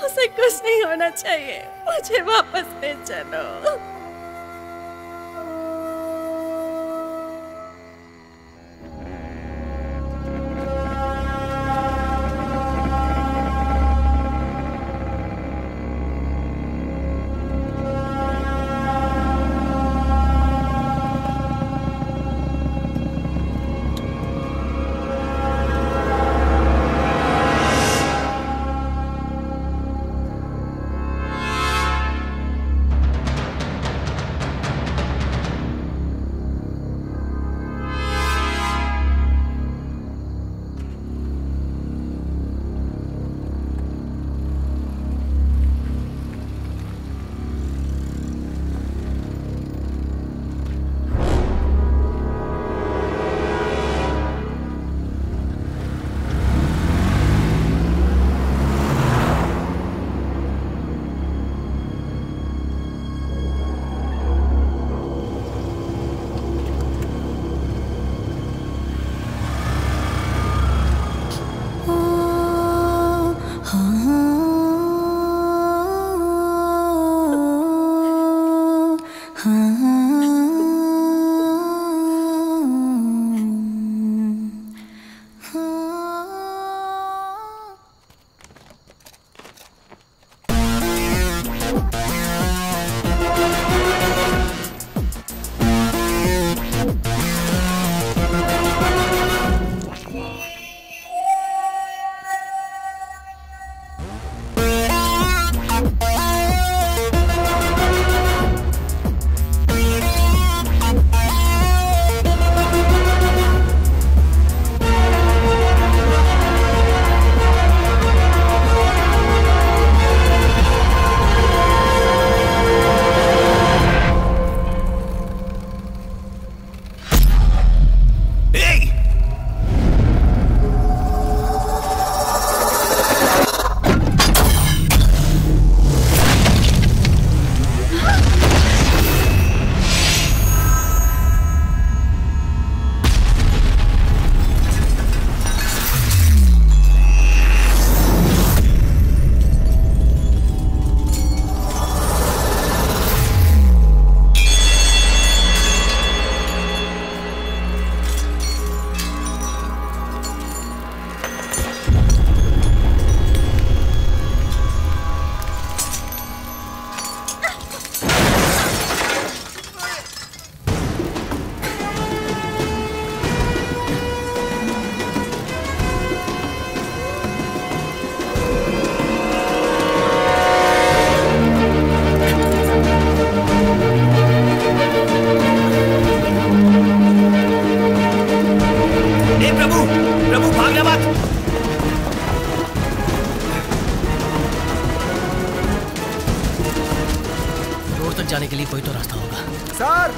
उसे कुछ नहीं होना चाहिए, मुझे वापस ले चलो।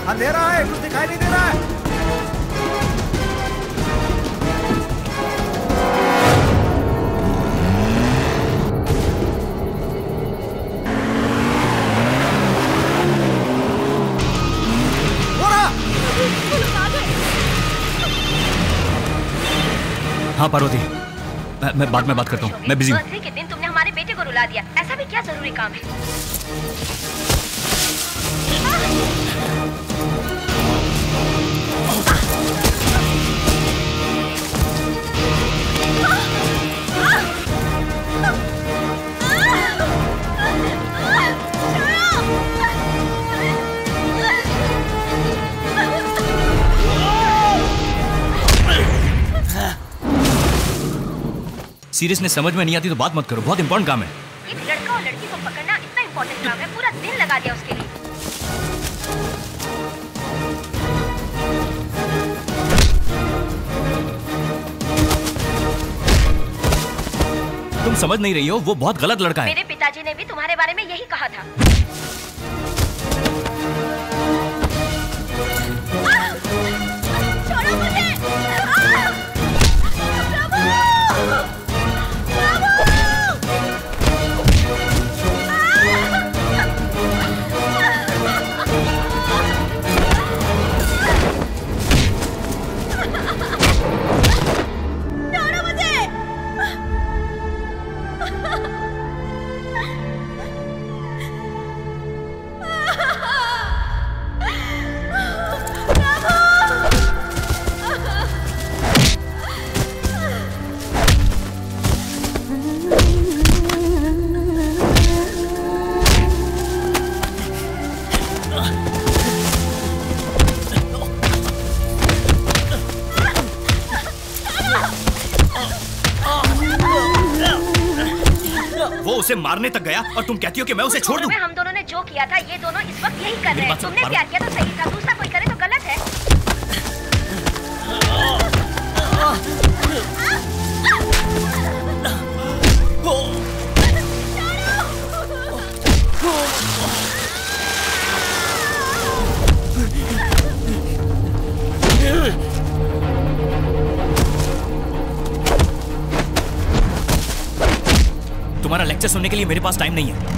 अंधेरा है, कुछ दिखाई नहीं दे रहा है। हाँ पार्वती, मैं बाद में बात करता हूँ, मैं बिजी हूँ। बर्थडे के दिन तुमने हमारे बेटे को रुला दिया, ऐसा भी क्या जरूरी काम है? सीरियसनेस समझ में नहीं आती तो बात मत करो, बहुत इंपॉर्टेंट काम है। एक लड़का और लड़की को पकड़ना इतना इंपॉर्टेंट काम है, पूरा दिन लगा दिया उसके लिए। तुम समझ नहीं रही हो, वो बहुत गलत लड़का है। मेरे पिताजी ने भी तुम्हारे बारे में यही कहा था। छोड़ो मुझे! उसे मारने तक गया और तुम कहती हो कि मैं उसे छोड़ दूं? हम दोनों ने जो किया था ये दोनों इस वक्त यही कर रहे हैं। तुमने प्यार किया तो सही था, दूसरा कोई करे तो गलत है। तुम्हारा लेक्चर सुनने के लिए मेरे पास टाइम नहीं है।